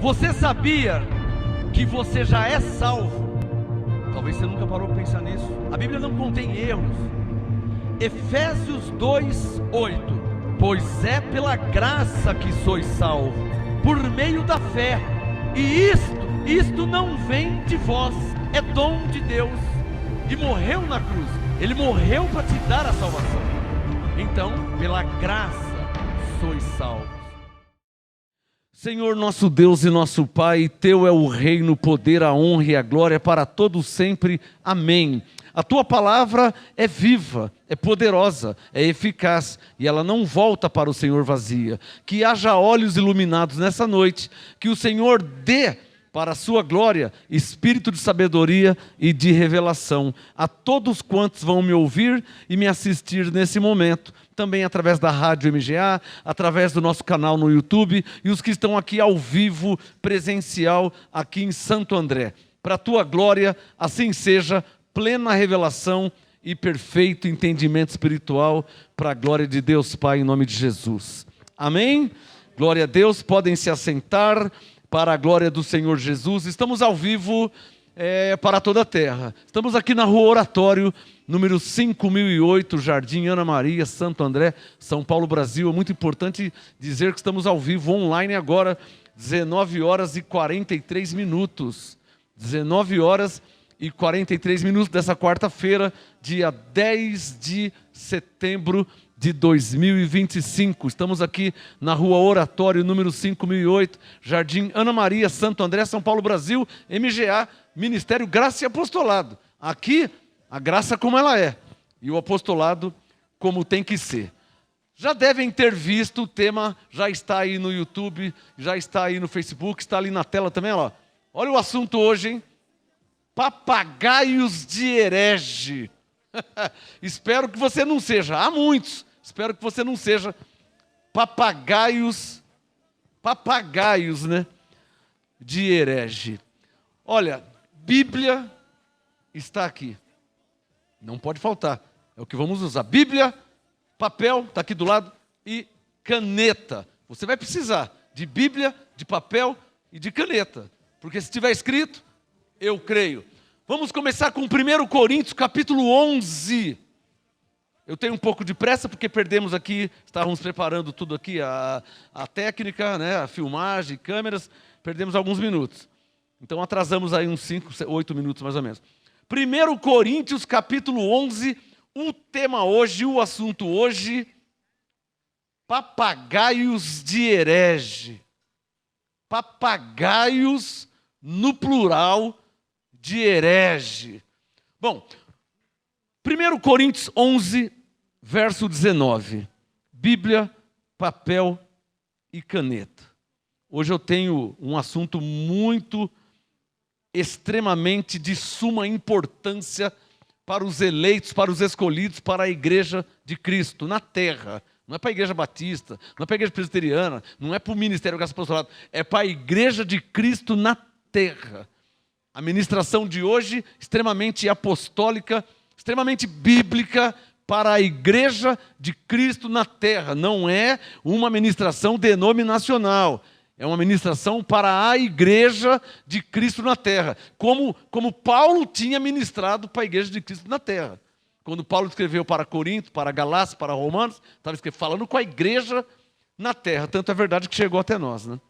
Você sabia que você já é salvo? Talvez você nunca parou para pensar nisso. A Bíblia não contém erros. Efésios 2:8. Pois é pela graça que sois salvos, por meio da fé. E isto não vem de vós, é dom de Deus. E morreu na cruz. Ele morreu para te dar a salvação. Então, pela graça sois salvos. Senhor nosso Deus e nosso Pai, Teu é o reino, o poder, a honra e a glória para todos sempre. Amém. A Tua palavra é viva, é poderosa, é eficaz e ela não volta para o Senhor vazia. Que haja olhos iluminados nessa noite, que o Senhor dê para a sua glória espírito de sabedoria e de revelação a todos quantos vão me ouvir e me assistir nesse momento. Também através da Rádio MGA, através do nosso canal no YouTube e os que estão aqui ao vivo, presencial, aqui em Santo André. Para a Tua glória, assim seja, plena revelação e perfeito entendimento espiritual, para a glória de Deus Pai, em nome de Jesus. Amém? Glória a Deus, podem se assentar para a glória do Senhor Jesus. Estamos ao vivo para toda a terra. Estamos aqui na Rua Oratório, número 5008, Jardim Ana Maria, Santo André, São Paulo, Brasil. É muito importante dizer que estamos ao vivo online agora, 19 horas e 43 minutos. 19 horas e 43 minutos dessa quarta-feira, dia 10 de setembro de 2025. Estamos aqui na Rua Oratório, número 5008, Jardim Ana Maria, Santo André, São Paulo, Brasil, MGA, Ministério Graça e Apostolado. Aqui, a graça como ela é, e o apostolado como tem que ser. Já devem ter visto, o tema já está aí no YouTube, já está aí no Facebook, está ali na tela também, ó. Olha o assunto hoje, hein? Papagaios de herege. Espero que você não seja, há muitos, espero que você não seja papagaios, né, de herege. Olha, Bíblia está aqui, não pode faltar, é o que vamos usar. Bíblia, papel, está aqui do lado, e caneta. Você vai precisar de Bíblia, de papel e de caneta, porque se tiver escrito, eu creio. Vamos começar com 1 Coríntios, capítulo 11. Eu tenho um pouco de pressa, porque perdemos aqui, estávamos preparando tudo aqui, a técnica, né, a filmagem, câmeras, perdemos alguns minutos. Então atrasamos aí uns 5, 8 minutos mais ou menos. 1 Coríntios, capítulo 11, o tema hoje, o assunto hoje, papagaios de herege. Papagaios, no plural, de herege. Bom, 1 Coríntios 11, verso 19. Bíblia, papel e caneta. Hoje eu tenho um assunto extremamente de suma importância para os eleitos, para os escolhidos, para a igreja de Cristo na terra. Não é para a igreja batista, não é para a igreja presbiteriana, não é para o ministério Graça e Apostolado, é para a igreja de Cristo na terra. A ministração de hoje, extremamente apostólica, extremamente bíblica para a igreja de Cristo na terra. Não é uma ministração denominacional. É uma ministração para a igreja de Cristo na terra. Como Paulo tinha ministrado para a igreja de Cristo na terra. Quando Paulo escreveu para Corinto, para Galácia, para Romanos, estava falando com a igreja na terra. Tanto é verdade que chegou até nós, né?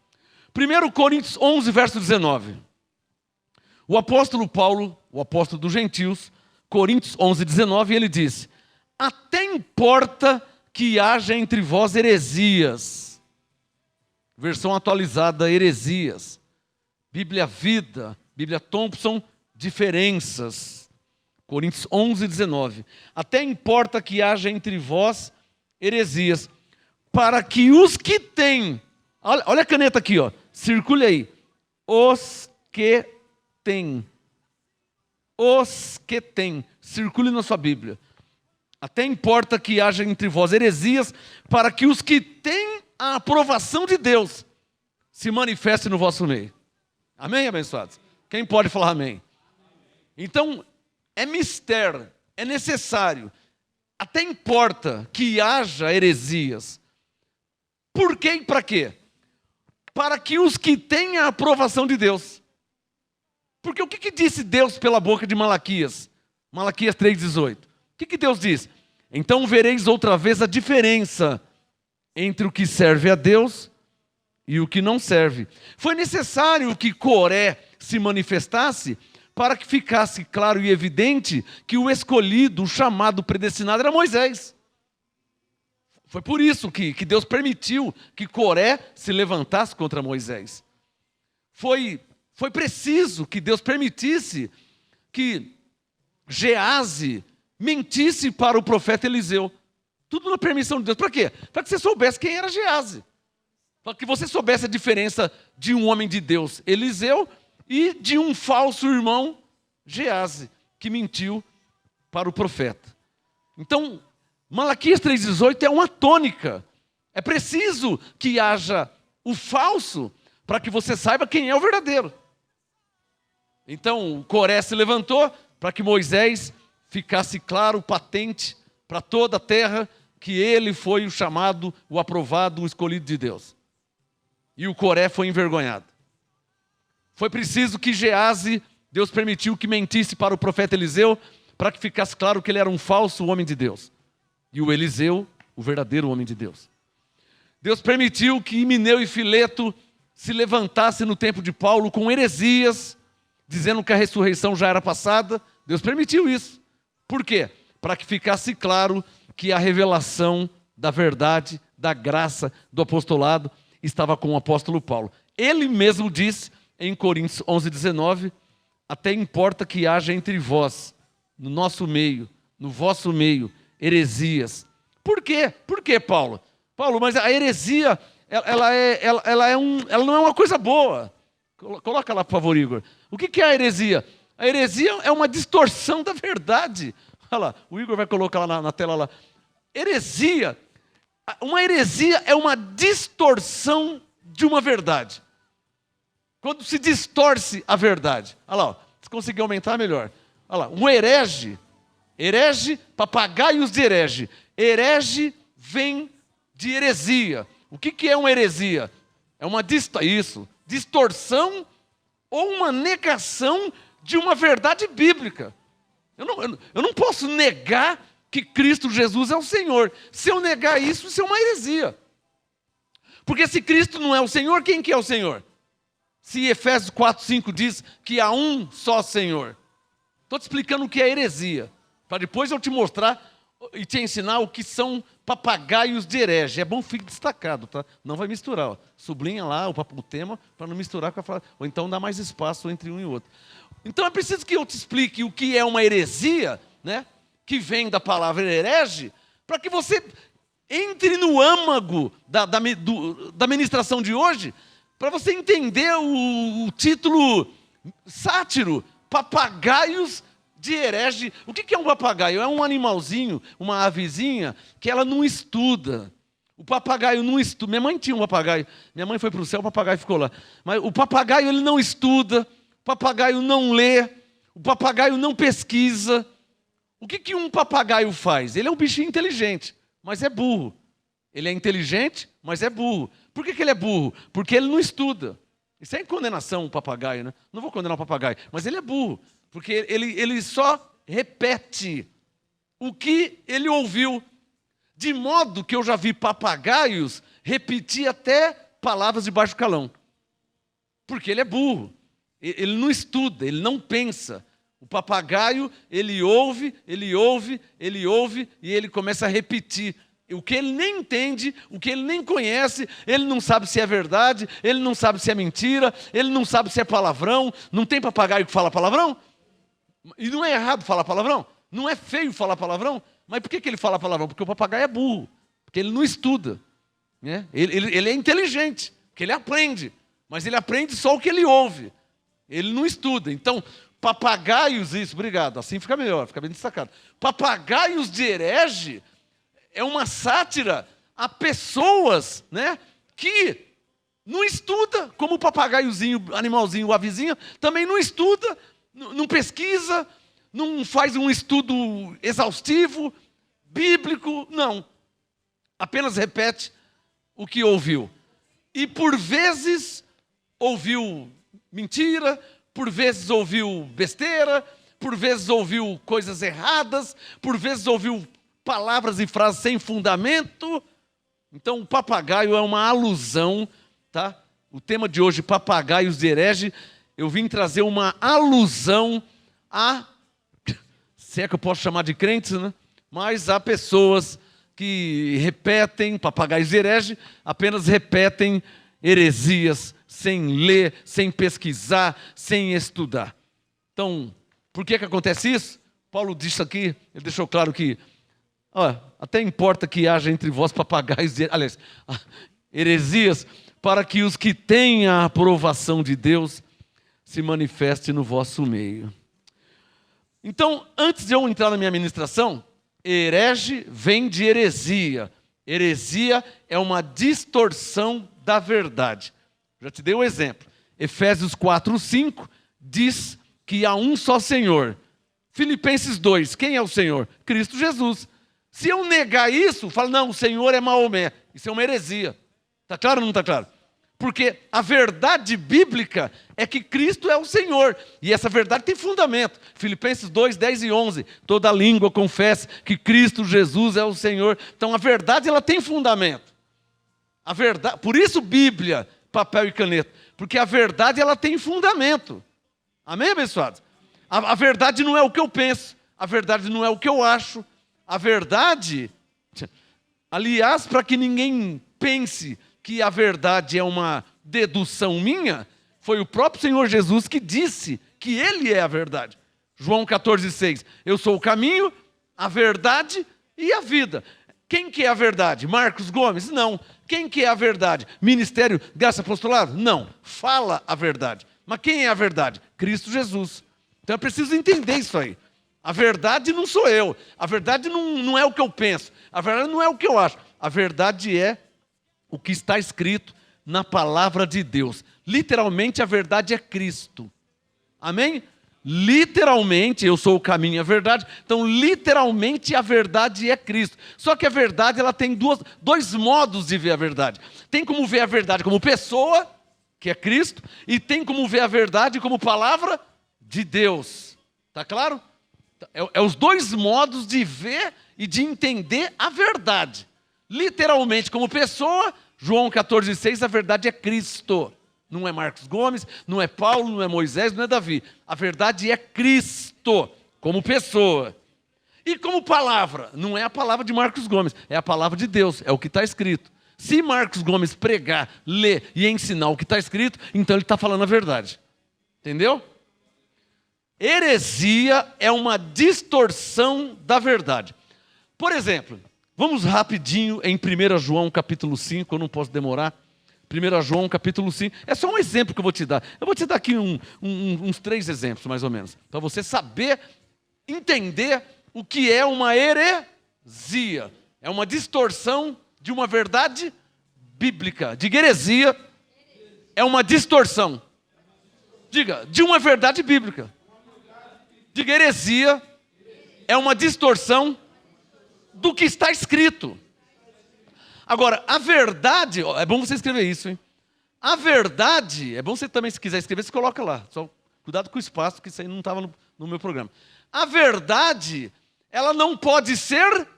1 Coríntios 11, verso 19. O apóstolo Paulo, o apóstolo dos gentios, Coríntios 11, 19, ele disse: até importa que haja entre vós heresias. Versão atualizada, heresias. Bíblia Vida, Bíblia Thompson, diferenças. Coríntios 11, 19. Até importa que haja entre vós heresias, para que os que têm, olha a caneta aqui, ó, circule aí, os que têm, circule na sua Bíblia. Até importa que haja entre vós heresias, para que os que têm a aprovação de Deus se manifestem no vosso meio. Amém, abençoados? Quem pode falar amém? Então, é mistério, é necessário, até importa que haja heresias. Por quê e para quê? para que os que têm a aprovação de Deus. Porque o que disse Deus pela boca de Malaquias? Malaquias 3,18. O que Deus diz? Então vereis outra vez a diferença entre o que serve a Deus e o que não serve. Foi necessário que Coré se manifestasse para que ficasse claro e evidente que o escolhido, o chamado, predestinado era Moisés. Foi por isso que Deus permitiu que Coré se levantasse contra Moisés. Foi preciso que Deus permitisse que Gease mentisse para o profeta Eliseu. Tudo na permissão de Deus. Para quê? Para que você soubesse quem era Gease. Para que você soubesse a diferença de um homem de Deus, Eliseu, e de um falso irmão, Gease, que mentiu para o profeta. Então, Malaquias 3,18 é uma tônica. É preciso que haja o falso para que você saiba quem é o verdadeiro. Então, Coré se levantou para que Moisés ficasse claro, patente, para toda a terra, que ele foi o chamado, o aprovado, o escolhido de Deus. E o Coré foi envergonhado. Foi preciso que Gease, Deus permitiu que mentisse para o profeta Eliseu, para que ficasse claro que ele era um falso homem de Deus. E o Eliseu, o verdadeiro homem de Deus. Deus permitiu que Himeneu e Fileto se levantassem no tempo de Paulo com heresias, dizendo que a ressurreição já era passada. Deus permitiu isso. Por quê? Para que ficasse claro que a revelação da verdade, da graça, do apostolado estava com o apóstolo Paulo. Ele mesmo disse em Coríntios 11:19, até importa que haja entre vós, no nosso meio, no vosso meio, heresias. Por quê? Por quê, Paulo? Paulo, mas a heresia, ela não é uma coisa boa. Coloca lá, por favor, Igor. O que é a heresia? A heresia é uma distorção da verdade. Olha lá, o Igor vai colocar lá na tela lá. Heresia, uma heresia é uma distorção de uma verdade. Quando se distorce a verdade. Olha lá, se conseguir aumentar, melhor. Olha lá, um herege, papagaios de herege. Herege vem de heresia. O que é uma heresia? É uma distorção ou uma negação de uma verdade bíblica. Eu não posso negar que Cristo Jesus é o Senhor. Se eu negar isso, isso é uma heresia. Porque se Cristo não é o Senhor, quem que é o Senhor? Se Efésios 4:5 diz que há um só Senhor. Estou te explicando o que é heresia, para depois eu te mostrar e te ensinar o que são papagaios de herege. É bom fique destacado, tá? Não vai misturar. Ó. Sublinha lá o tema para não misturar com a frase. Ou então dá mais espaço entre um e outro. Então é preciso que eu te explique o que é uma heresia, né? Que vem da palavra herege, para que você entre no âmago da ministração de hoje, para você entender o título sátiro, papagaios de herege. O que é um papagaio? É um animalzinho, uma avezinha, que ela não estuda. O papagaio não estuda. Minha mãe tinha um papagaio. Minha mãe foi para o céu, o papagaio ficou lá. Mas o papagaio ele não estuda, o papagaio não lê, o papagaio não pesquisa. O que um papagaio faz? Ele é um bichinho inteligente, mas é burro. Ele é inteligente, mas é burro. Por que ele é burro? Porque ele não estuda. Isso é condenação, o papagaio, né? Não vou condenar o papagaio, mas ele é burro. Porque ele só repete o que ele ouviu. De modo que eu já vi papagaios repetir até palavras de baixo calão. Porque ele é burro. Ele não estuda, ele não pensa. O papagaio, ele ouve, e ele começa a repetir. O que ele nem entende, o que ele nem conhece, ele não sabe se é verdade, ele não sabe se é mentira, ele não sabe se é palavrão. Não tem papagaio que fala palavrão? E não é errado falar palavrão? Não é feio falar palavrão? Mas por que ele fala palavrão? Porque o papagaio é burro, porque ele não estuda. Né? Ele é inteligente, porque ele aprende, mas ele aprende só o que ele ouve. Ele não estuda. Então, papagaios, isso, obrigado, assim fica melhor, fica bem destacado. Papagaios de herege é uma sátira a pessoas, né, que não estuda, como o papagaiozinho, animalzinho, o avezinho, também não estuda, não pesquisa, não faz um estudo exaustivo, bíblico, não. Apenas repete o que ouviu. e por vezes ouviu mentira, por vezes ouviu besteira, por vezes ouviu coisas erradas, por vezes ouviu palavras e frases sem fundamento. Então, o papagaio é uma alusão, tá? O tema de hoje, papagaios de herege, eu vim trazer uma alusão a, se é que eu posso chamar de crentes, né? Mas há pessoas que repetem, papagaios de herege, apenas repetem heresias, sem ler, sem pesquisar, sem estudar. Então, por que acontece isso? Paulo disse aqui, ele deixou claro que até importa que haja entre vós papagaios, aliás, heresias, para que os que têm a aprovação de Deus se manifestem no vosso meio. Então, antes de eu entrar na minha ministração, herege vem de heresia. Heresia é uma distorção da verdade. Já te dei um exemplo. Efésios 4:5 diz que há um só Senhor. Filipenses 2, quem é o Senhor? Cristo Jesus. Se eu negar isso, falo, não, o Senhor é Maomé. Isso é uma heresia. Está claro ou não está claro? Porque a verdade bíblica é que Cristo é o Senhor. E essa verdade tem fundamento. Filipenses 2, 10 e 11. Toda língua confessa que Cristo Jesus é o Senhor. Então a verdade ela tem fundamento. A verdade, por isso Bíblia, papel e caneta. Porque a verdade ela tem fundamento. Amém, abençoados? A verdade não é o que eu penso. A verdade não é o que eu acho. A verdade, aliás, para que ninguém pense que a verdade é uma dedução minha, foi o próprio Senhor Jesus que disse que Ele é a verdade. João 14,6. Eu sou o caminho, a verdade e a vida. Quem que é a verdade? Marcos Gomes? Não. Quem que é a verdade? Ministério Graça Apostolado? Não. Fala a verdade. Mas quem é a verdade? Cristo Jesus. Então é preciso entender isso aí. A verdade não sou eu. A verdade não é o que eu penso. A verdade não é o que eu acho. A verdade é o que está escrito na palavra de Deus. Literalmente, a verdade é Cristo. Amém? Literalmente, eu sou o caminho e a verdade. Então, literalmente, a verdade é Cristo. Só que a verdade ela tem dois modos de ver a verdade. Tem como ver a verdade como pessoa, que é Cristo, e tem como ver a verdade como palavra de Deus. Está claro? É os dois modos de ver e de entender a verdade. Literalmente, como pessoa, João 14,6, a verdade é Cristo. Não é Marcos Gomes, não é Paulo, não é Moisés, não é Davi. A verdade é Cristo, como pessoa. E como palavra, não é a palavra de Marcos Gomes, é a palavra de Deus, é o que está escrito. Se Marcos Gomes pregar, ler e ensinar o que está escrito, então ele está falando a verdade. Entendeu? Heresia é uma distorção da verdade. Por exemplo, vamos rapidinho em 1 João capítulo 5, eu não posso demorar. 1 João capítulo 5, é só um exemplo que eu vou te dar. Eu vou te dar aqui uns 3 exemplos, mais ou menos, para você saber, entender o que é uma heresia. É uma distorção de uma verdade bíblica. Diga heresia, é uma distorção. Diga, de uma verdade bíblica. Diga heresia, é uma distorção do que está escrito. Agora, a verdade, é bom você escrever isso, hein? A verdade, é bom você também, se quiser escrever, você coloca lá. Só cuidado com o espaço, porque isso aí não estava no meu programa. A verdade, ela não pode ser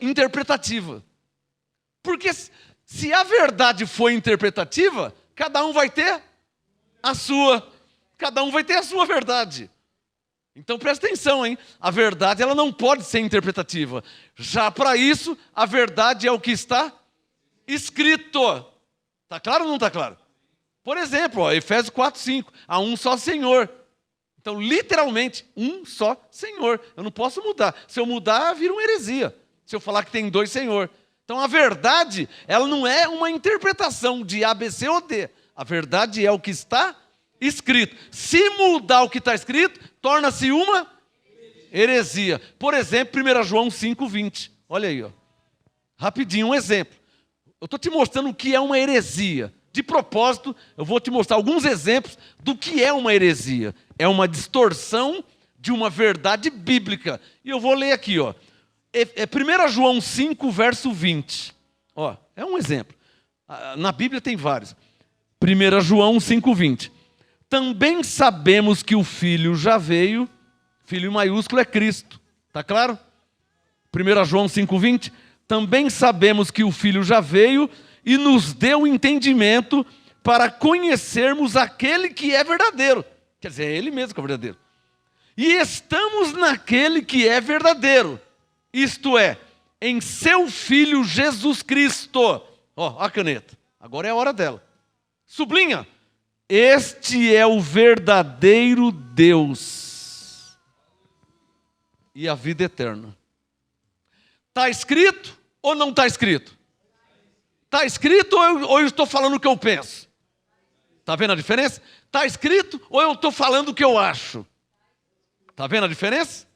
interpretativa. Porque se a verdade for interpretativa, cada um vai ter a sua verdade. Então presta atenção, hein? A verdade ela não pode ser interpretativa. Já para isso, a verdade é o que está escrito. Está claro ou não está claro? Por exemplo, Efésios 4:5. Há um só Senhor. Então, literalmente, um só Senhor. Eu não posso mudar. Se eu mudar, vira uma heresia. Se eu falar que tem 2 Senhor. Então, a verdade, ela não é uma interpretação de A, B, C ou D. A verdade é o que está escrito. Se mudar o que está escrito, torna-se uma heresia. Por exemplo, 1 João 5:20. Olha aí, ó. Rapidinho, um exemplo. Eu estou te mostrando o que é uma heresia. De propósito, eu vou te mostrar alguns exemplos do que é uma heresia. É uma distorção de uma verdade bíblica. E eu vou ler aqui, ó. 1 João 5, verso 20. Ó, é um exemplo. Na Bíblia tem vários. 1 João 5,20. Também sabemos que o Filho já veio, Filho maiúsculo é Cristo. Está claro? 1 João 5,20. Também sabemos que o Filho já veio e nos deu entendimento para conhecermos aquele que é verdadeiro. Quer dizer, é Ele mesmo que é verdadeiro. E estamos naquele que é verdadeiro. Isto é, em seu Filho Jesus Cristo. Ó, a caneta. Agora é a hora dela. Sublinha. Este é o verdadeiro Deus e a vida eterna. Está escrito ou não está escrito? Está escrito ou eu estou falando o que eu penso? Está vendo a diferença? Está escrito ou eu estou falando o que eu acho? Está vendo a diferença?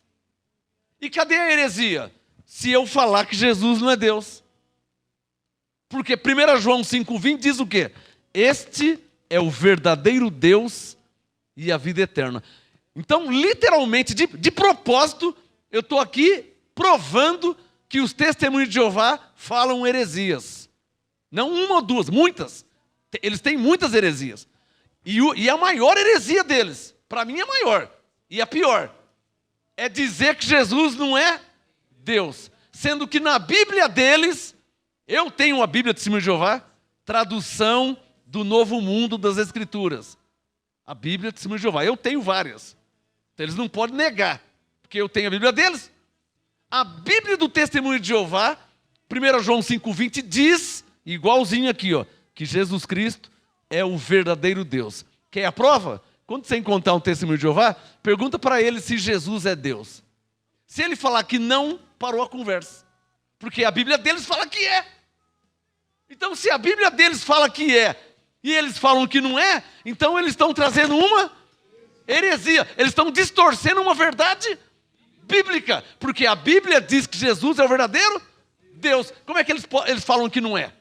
E cadê a heresia? Se eu falar que Jesus não é Deus. Porque 1 João 5,20 diz o quê? Este é o verdadeiro Deus e a vida eterna. Então, literalmente, de propósito, eu estou aqui provando que os testemunhos de Jeová falam heresias. Não uma ou duas, muitas. Eles têm muitas heresias. E a maior heresia deles, para mim é maior, e a pior, é dizer que Jesus não é Deus. Sendo que na Bíblia deles, eu tenho a Bíblia de Testemunho de Jeová, tradução do Novo Mundo das Escrituras. A Bíblia de Testemunho de Jeová. Eu tenho várias. Então eles não podem negar, porque eu tenho a Bíblia deles. A Bíblia do Testemunho de Jeová, 1 João 5,20 diz, igualzinho aqui, ó, que Jesus Cristo é o verdadeiro Deus. Quer a prova? Quando você encontrar um Testemunho de Jeová, pergunta para ele se Jesus é Deus. Se ele falar que não, parou a conversa. Porque a Bíblia deles fala que é. Então, se a Bíblia deles fala que é, e eles falam que não é, então eles estão trazendo uma heresia. Eles estão distorcendo uma verdade bíblica. Porque a Bíblia diz que Jesus é o verdadeiro Deus. Como é que eles falam que não é?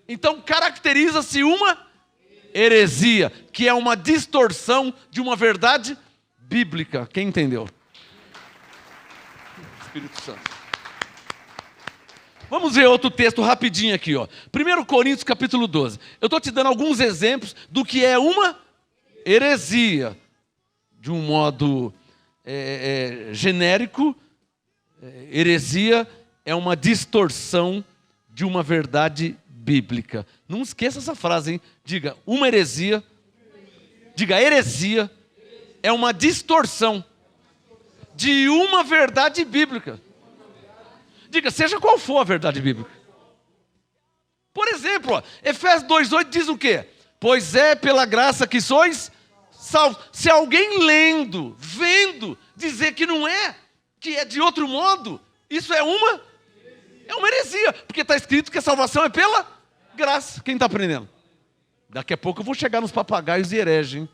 Então, caracteriza-se uma heresia, que é uma distorção de uma verdade bíblica. Quem entendeu? Espírito Santo. Vamos ver outro texto rapidinho aqui, ó. 1 Coríntios capítulo 12. Eu estou te dando alguns exemplos do que é uma heresia. De um modo genérico, heresia é uma distorção de uma verdade bíblica. Não esqueça essa frase, hein? Diga, uma heresia. Diga, heresia é uma distorção de uma verdade bíblica. Diga, seja qual for a verdade bíblica. Por exemplo, ó, Efésios 2,8 diz o quê? Pois é pela graça que sois salvos. Se alguém lendo, vendo, dizer que não é, que é de outro modo, isso é uma heresia. Porque está escrito que a salvação é pela graça. Quem está aprendendo? Daqui a pouco eu vou chegar nos papagaios e hereges, hein?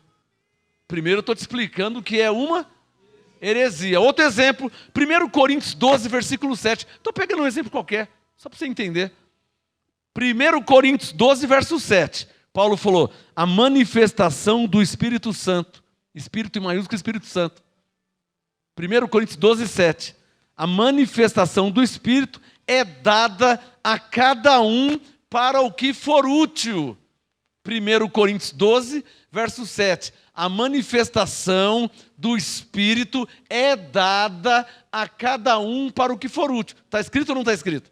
Primeiro eu estou te explicando o que é uma heresia. Outro exemplo, 1 Coríntios 12, versículo 7. Estou pegando um exemplo qualquer, só para você entender. 1 Coríntios 12, verso 7. Paulo falou, a manifestação do Espírito Santo. Espírito em maiúsculo, Espírito Santo. 1 Coríntios 12, 7. A manifestação do Espírito é dada a cada um para o que for útil. 1 Coríntios 12, verso 7. A manifestação do Espírito é dada a cada um para o que for útil. Está escrito ou não está escrito?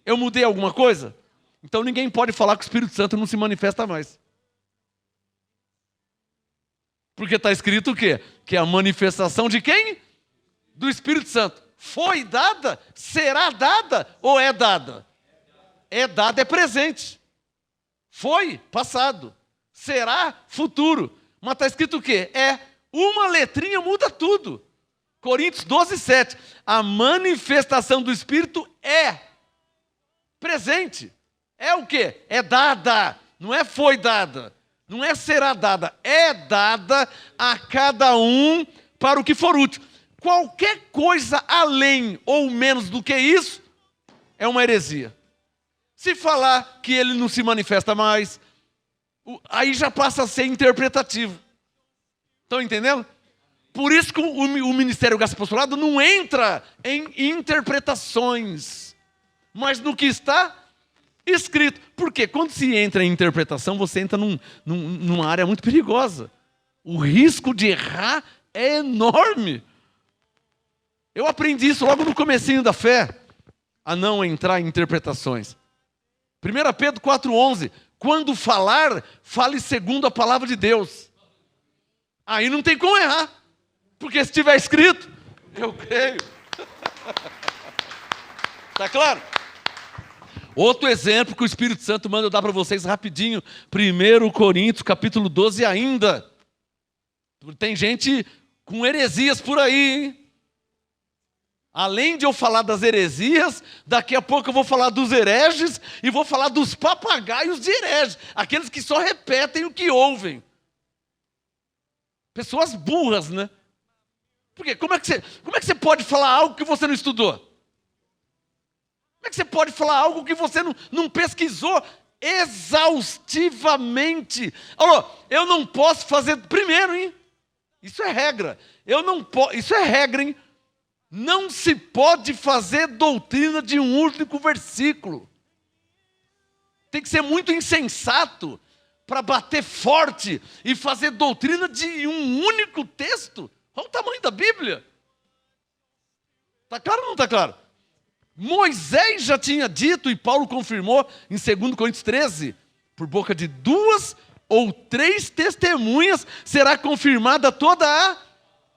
Eu mudei alguma coisa? Então ninguém pode falar que o Espírito Santo não se manifesta mais. Porque está escrito o quê? Que a manifestação de quem? Do Espírito Santo. Foi dada? Será dada? Ou é dada? É dada, é presente. Foi, passado. Será, futuro. Mas está escrito o quê? Uma letrinha muda tudo. Coríntios 12, 7. A manifestação do Espírito é presente. É o quê? É dada. Não é foi dada. Não é será dada. É dada a cada um para o que for útil. Qualquer coisa além ou menos do que isso é uma heresia. Se falar que ele não se manifesta mais, aí já passa a ser interpretativo. Estão entendendo? Por isso que o Ministério Apostolado não entra em interpretações, mas no que está escrito. Porque quando se entra em interpretação, você entra numa área muito perigosa. O risco de errar é enorme. Eu aprendi isso logo no comecinho da fé, a não entrar em interpretações. 1 Pedro 4,11, quando falar, fale segundo a palavra de Deus. Aí não tem como errar, porque se estiver escrito, eu creio. Tá claro? Outro exemplo que o Espírito Santo manda eu dar para vocês rapidinho, 1 Coríntios capítulo 12 ainda. Tem gente com heresias por aí, hein? Além de eu falar das heresias, daqui a pouco eu vou falar dos hereges e vou falar dos papagaios de hereges, aqueles que só repetem o que ouvem. Pessoas burras, né? Porque como é que você pode falar algo que você não estudou? Como é que você pode falar algo que você não pesquisou exaustivamente? Olha, eu não posso fazer, primeiro, hein? Isso é regra. Isso é regra, hein? Não se pode fazer doutrina de um único versículo. Tem que ser muito insensato para bater forte e fazer doutrina de um único texto. Olha o tamanho da Bíblia. Está claro ou não está claro? Moisés já tinha dito, e Paulo confirmou em 2 Coríntios 13, por boca de 2 ou 3 testemunhas será confirmada toda a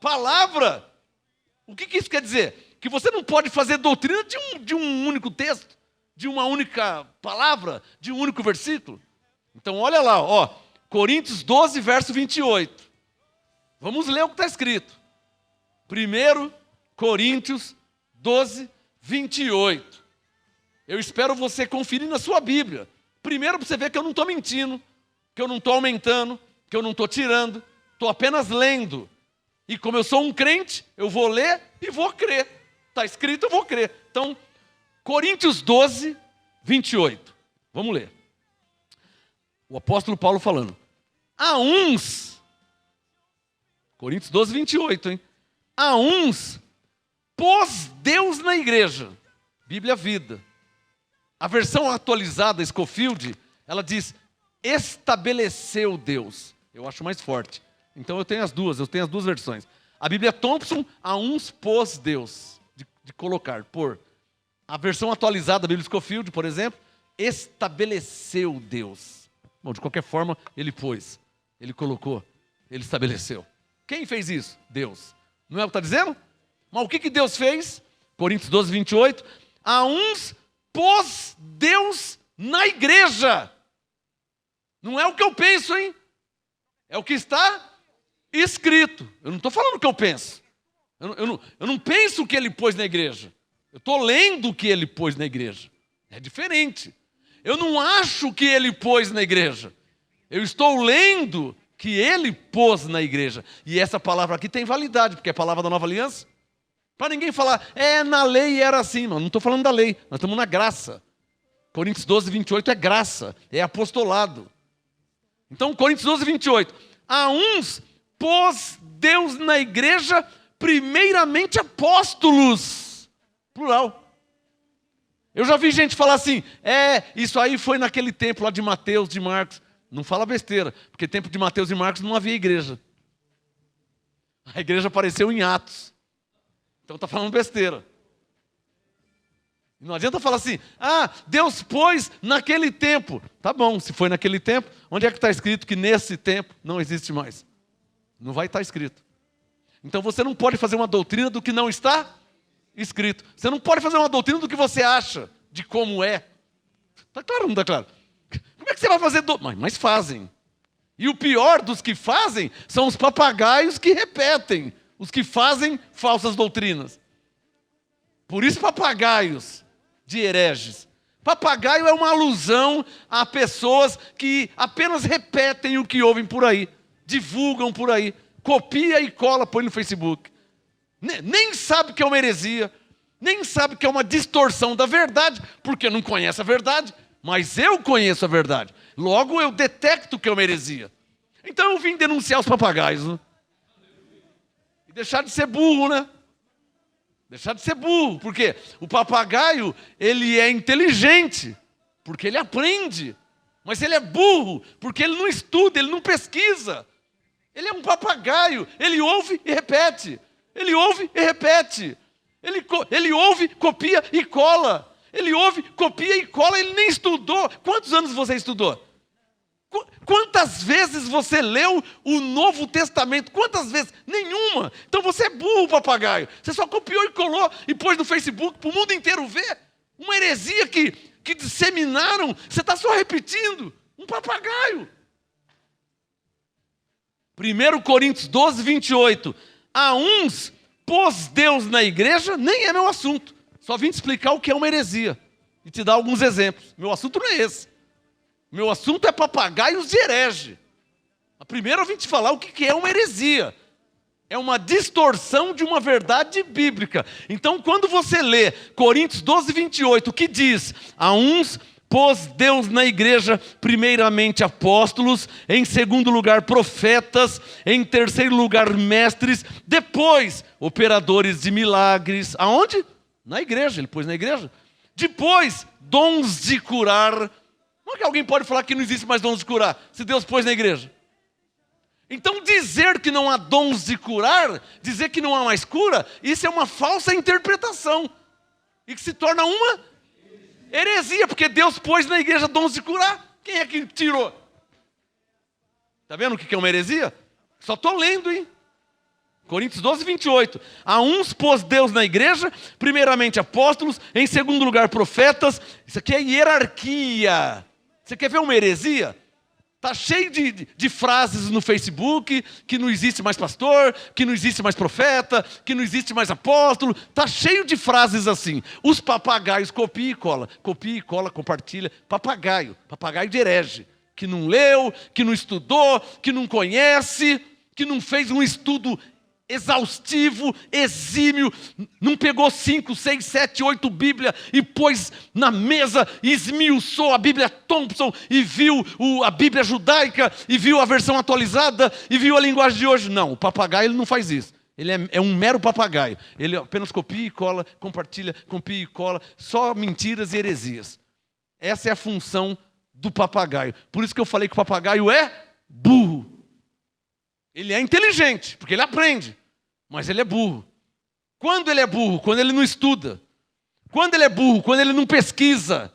palavra. O que isso quer dizer? Que você não pode fazer doutrina de um único texto, de uma única palavra, de um único versículo. Então olha lá, ó, Coríntios 12, verso 28. Vamos ler o que está escrito. 1 Coríntios 12, 28. Eu espero você conferir na sua Bíblia. Primeiro para você ver que eu não estou mentindo, que eu não estou aumentando, que eu não estou tirando, estou apenas lendo. E como eu sou um crente, eu vou ler e vou crer. Está escrito, eu vou crer. Então, Coríntios 12, 28. Vamos ler. O apóstolo Paulo falando. Há uns, Coríntios 12, 28, hein? Há uns, pôs Deus na igreja. Bíblia Vida. A versão atualizada, Scofield, ela diz, estabeleceu Deus. Eu acho mais forte. Então eu tenho as duas versões. A Bíblia Thompson, a uns pôs Deus, de colocar, pôr. A versão atualizada da Bíblia Scofield, por exemplo, estabeleceu Deus. Bom, de qualquer forma, ele pôs, ele colocou, ele estabeleceu. Quem fez isso? Deus. Não é o que está dizendo? Mas o que Deus fez? Coríntios 12, 28. A uns pôs Deus na igreja. Não é o que eu penso, hein? É o que está escrito. Eu não estou falando o que eu penso. Eu não penso o que ele pôs na igreja. Eu estou lendo o que ele pôs na igreja. É diferente. Eu não acho o que ele pôs na igreja. Eu estou lendo que ele pôs na igreja. E essa palavra aqui tem validade, porque é a palavra da nova aliança. Para ninguém falar, na lei era assim. Não estou falando da lei, nós estamos na graça. Coríntios 12, 28 é graça, é apostolado. Então, Coríntios 12, 28. A uns pôs Deus na igreja, primeiramente apóstolos. Plural. Eu já vi gente falar assim, isso aí foi naquele tempo lá de Mateus, de Marcos. Não fala besteira, porque tempo de Mateus e Marcos não havia igreja. A igreja apareceu em Atos. Então está falando besteira. Não adianta falar assim, Deus pôs naquele tempo. Tá bom, se foi naquele tempo, onde é que está escrito que nesse tempo não existe mais? Não vai estar escrito. Então você não pode fazer uma doutrina do que não está escrito. Você não pode fazer uma doutrina do que você acha, de como é. Está claro ou não está claro? Como é que você vai fazer doutrina? Mas fazem. E o pior dos que fazem são os papagaios que repetem. Os que fazem falsas doutrinas. Por isso papagaios de hereges. Papagaio é uma alusão a pessoas que apenas repetem o que ouvem por aí. Divulgam por aí. Copia e cola, põe no Facebook. Nem sabe que é uma heresia. Nem sabe que é uma distorção da verdade, porque não conhece a verdade. Mas eu conheço a verdade. Logo eu detecto que é uma heresia. Então eu vim denunciar os papagaios. Né? E deixar de ser burro, né? Deixar de ser burro, porque o papagaio, ele é inteligente. porque ele aprende. Mas ele é burro, porque ele não estuda, ele não pesquisa. Ele é um papagaio, ele ouve e repete. Ele ouve e repete. Ele ouve, copia e cola. Ele ouve, copia e cola, ele nem estudou. Quantos anos você estudou? Quantas vezes você leu o Novo Testamento? Quantas vezes? Nenhuma. Então você é burro, papagaio. Você só copiou e colou e pôs no Facebook para o mundo inteiro ver. Uma heresia que disseminaram, você está só repetindo. Um papagaio. 1 Coríntios 12, 28. A uns pôs Deus na igreja, nem é meu assunto. Só vim te explicar o que é uma heresia. E te dar alguns exemplos. Meu assunto não é esse. Meu assunto é papagaios de herege. Primeiro eu vim te falar o que é uma heresia. É uma distorção de uma verdade bíblica. Então, quando você lê Coríntios 12, 28, que diz: a uns pôs Deus na igreja, primeiramente apóstolos, em segundo lugar profetas, em terceiro lugar mestres, depois operadores de milagres. Aonde? Na igreja, ele pôs na igreja. Depois, dons de curar. Como é que alguém pode falar que não existe mais dons de curar, se Deus pôs na igreja? Então dizer que não há dons de curar, dizer que não há mais cura, isso é uma falsa interpretação. E que se torna uma heresia, porque Deus pôs na igreja dons de curar. Quem é que tirou? Está vendo o que é uma heresia? Só estou lendo, hein? Coríntios 12, 28. A uns pôs Deus na igreja, primeiramente apóstolos, em segundo lugar profetas. Isso aqui é hierarquia. Você quer ver uma heresia? Está cheio de frases no Facebook, que não existe mais pastor, que não existe mais profeta, que não existe mais apóstolo. Está cheio de frases assim. Os papagaios copia e cola, compartilha. Papagaio de herege. Que não leu, que não estudou, que não conhece, que não fez um estudo exaustivo, exímio, não pegou 5, 6, 7, 8 Bíblia e pôs na mesa e esmiuçou a Bíblia Thompson e viu a Bíblia judaica e viu a versão atualizada e viu a linguagem de hoje. Não, o papagaio ele não faz isso. Ele é um mero papagaio. Ele apenas copia e cola, compartilha, copia e cola, só mentiras e heresias. Essa é a função do papagaio. Por isso que eu falei que o papagaio é burro. Ele é inteligente, porque ele aprende, mas ele é burro. Quando ele é burro? Quando ele não estuda. Quando ele é burro? Quando ele não pesquisa.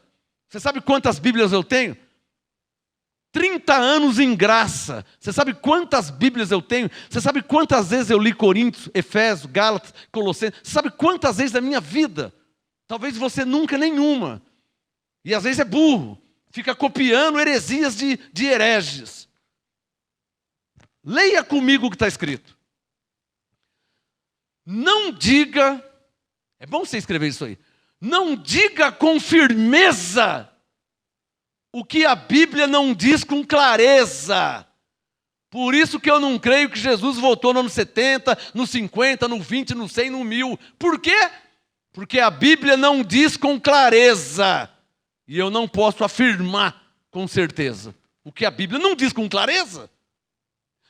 Você sabe quantas Bíblias eu tenho? 30 anos em graça. Você sabe quantas Bíblias eu tenho? Você sabe quantas vezes eu li Coríntios, Efésios, Gálatas, Colossenses? Você sabe quantas vezes da minha vida? Talvez você nunca nenhuma. E às vezes é burro. Fica copiando heresias de hereges. Leia comigo o que está escrito. Não diga, é bom você escrever isso aí. Não diga com firmeza o que a Bíblia não diz com clareza. Por isso que eu não creio que Jesus voltou no ano 70, no 50, no 20, no 100, no 1000. Por quê? Porque a Bíblia não diz com clareza. E eu não posso afirmar com certeza o que a Bíblia não diz com clareza.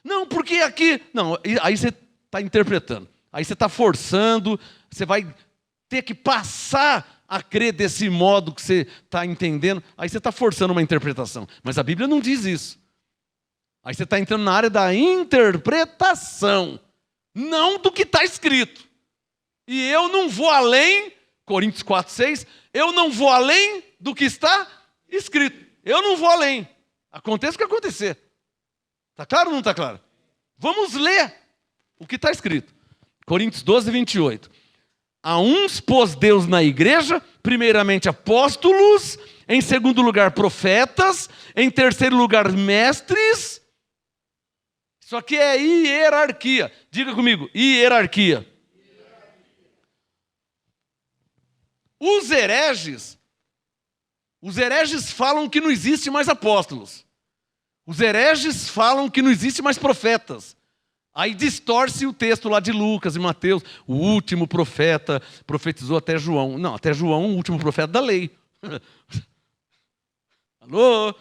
Não, porque aqui... Não, aí você está interpretando. Aí você está forçando, você vai ter que passar a crer desse modo que você está entendendo. Aí você está forçando uma interpretação. Mas a Bíblia não diz isso. Aí você está entrando na área da interpretação, não do que está escrito. E eu não vou além, Coríntios 4, 6, eu não vou além do que está escrito. Eu não vou além. Aconteça o que acontecer. Está claro ou não está claro? Vamos ler o que está escrito. Coríntios 12, 28. A uns pôs Deus na igreja, primeiramente apóstolos, em segundo lugar profetas, em terceiro lugar mestres. Isso aqui é hierarquia. Diga comigo, hierarquia. Os hereges falam que não existe mais apóstolos. Os hereges falam que não existe mais profetas. Aí distorce o texto lá de Lucas e Mateus. O último profeta profetizou até João. Não, até João, o último profeta da lei. Alô?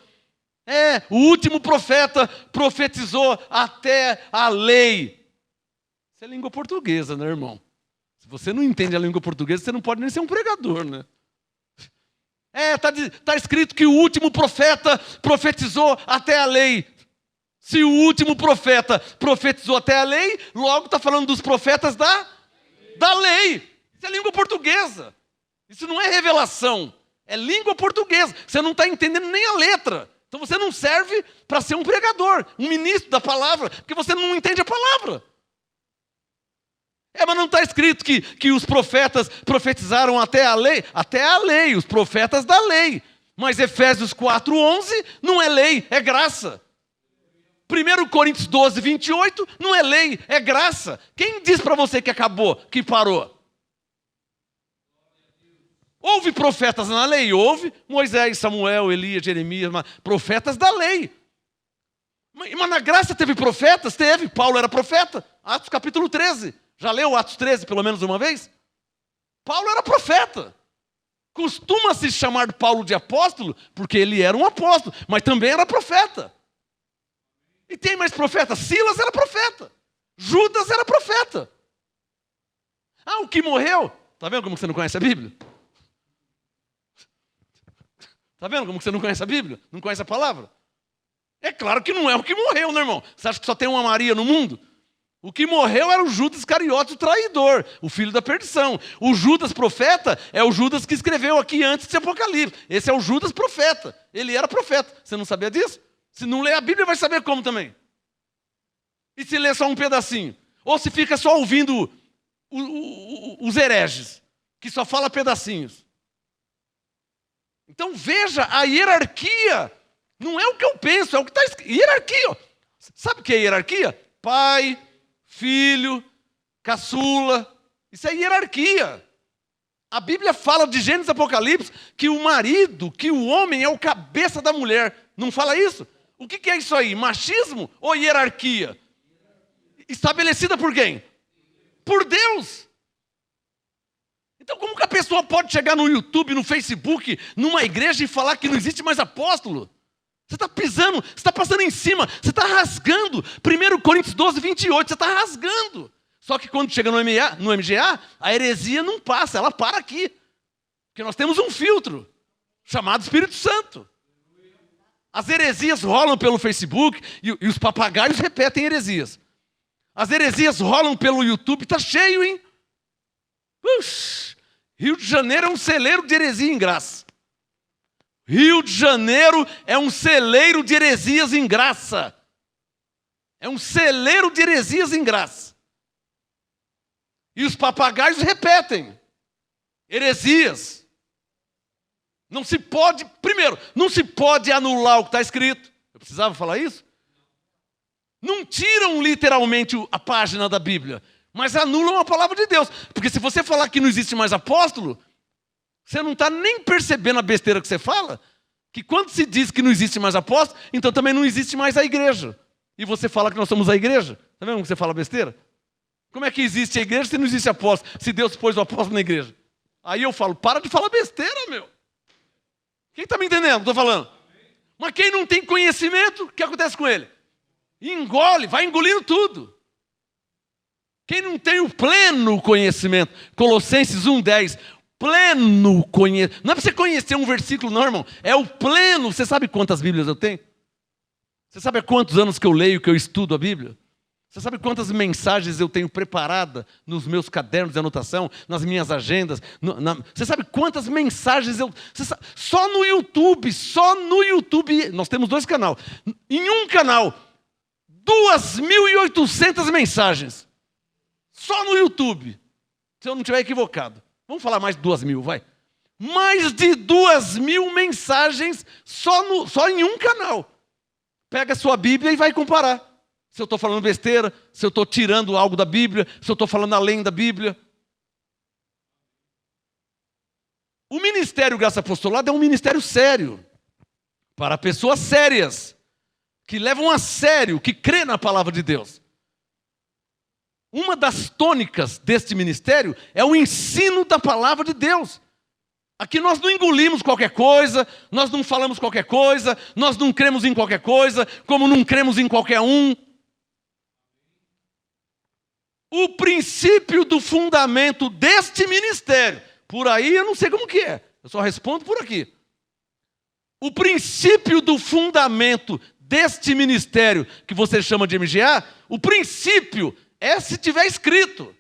O último profeta profetizou até a lei. Isso é língua portuguesa, né, irmão? Se você não entende a língua portuguesa, você não pode nem ser um pregador, né? Está escrito que o último profeta profetizou até a lei. Se o último profeta profetizou até a lei, logo está falando dos profetas da lei. Isso é língua portuguesa. Isso não é revelação. É língua portuguesa. Você não está entendendo nem a letra. Então você não serve para ser um pregador, um ministro da palavra, porque você não entende a palavra. Mas não está escrito que os profetas profetizaram até a lei? Até a lei, os profetas da lei. Mas Efésios 4:11 não é lei, é graça. 1 Coríntios 12:28 não é lei, é graça. Quem diz para você que acabou, que parou? Houve profetas na lei? Houve. Moisés, Samuel, Elias, Jeremias, profetas da lei. Mas na graça teve profetas? Teve. Paulo era profeta. Atos capítulo 13. Já leu Atos 13 pelo menos uma vez? Paulo era profeta. Costuma-se chamar Paulo de apóstolo, porque ele era um apóstolo, mas também era profeta. E tem mais profeta? Silas era profeta. Judas era profeta. O que morreu? Está vendo como você não conhece a Bíblia? Está vendo como você não conhece a Bíblia? Não conhece a palavra? É claro que não é o que morreu, né, irmão? Você acha que só tem uma Maria no mundo? O que morreu era o Judas Iscariote, o traidor, o filho da perdição. O Judas profeta é o Judas que escreveu aqui antes de Apocalipse. Esse é o Judas profeta. Ele era profeta. Você não sabia disso? Se não ler a Bíblia, vai saber como também. E se ler só um pedacinho? Ou se fica só ouvindo os hereges, que só fala pedacinhos. Então veja a hierarquia. Não é o que eu penso, é o que está escrito. Hierarquia. Sabe o que é hierarquia? Pai, filho, caçula. Isso é hierarquia. A Bíblia fala de Gênesis e Apocalipse que o marido, que o homem é o cabeça da mulher. Não fala isso? O que é isso aí? Machismo ou hierarquia? Estabelecida por quem? Por Deus. Então como que a pessoa pode chegar no YouTube, no Facebook, numa igreja e falar que não existe mais apóstolo? Você está pisando, você está passando em cima, você está rasgando. 1 Coríntios 12:28, você está rasgando. Só que quando chega no MGA, a heresia não passa, ela para aqui. Porque nós temos um filtro, chamado Espírito Santo. As heresias rolam pelo Facebook e os papagaios repetem heresias. As heresias rolam pelo YouTube, está cheio, hein? Rio de Janeiro é um celeiro de heresia em graça. Rio de Janeiro é um celeiro de heresias em graça. É um celeiro de heresias em graça. E os papagaios repetem heresias. Não se pode, primeiro, não se pode anular o que está escrito. Eu precisava falar isso? Não tiram literalmente a página da Bíblia, mas anulam a palavra de Deus. Porque se você falar que não existe mais apóstolo, você não está nem percebendo a besteira que você fala, que quando se diz que não existe mais apóstolo, então também não existe mais a igreja. E você fala que nós somos a igreja. Está vendo como você fala besteira? Como é que existe a igreja se não existe apóstolo? Se Deus pôs o apóstolo na igreja. Aí eu falo, para de falar besteira, meu. Quem está me entendendo? Estou falando. Mas quem não tem conhecimento, o que acontece com ele? Engole, vai engolindo tudo. Quem não tem o pleno conhecimento, Colossenses 1:10, pleno conhecimento. Não é para você conhecer um versículo, não, irmão. É o pleno. Você sabe quantas Bíblias eu tenho? Você sabe há quantos anos que eu leio, que eu estudo a Bíblia? Você sabe quantas mensagens eu tenho preparada nos meus cadernos de anotação, nas minhas agendas? Você sabe quantas mensagens eu... Só no YouTube, nós temos 2 canais. Em um canal, 2.800 mensagens. Só no YouTube. Se eu não estiver equivocado. Vamos falar mais de 2.000, vai. Mais de 2.000 mensagens só em um canal. Pega a sua Bíblia e vai comparar. Se eu estou falando besteira, se eu estou tirando algo da Bíblia, se eu estou falando além da Bíblia. O ministério Graça Apostolada é um ministério sério. Para pessoas sérias. Que levam a sério, que crê na palavra de Deus. Uma das tônicas deste ministério é o ensino da palavra de Deus. Aqui nós não engolimos qualquer coisa, nós não falamos qualquer coisa, nós não cremos em qualquer coisa, como não cremos em qualquer um. O princípio do fundamento deste ministério, por aí eu não sei como que é, eu só respondo por aqui. O princípio do fundamento deste ministério que você chama de MGA, o princípio é se tiver escrito.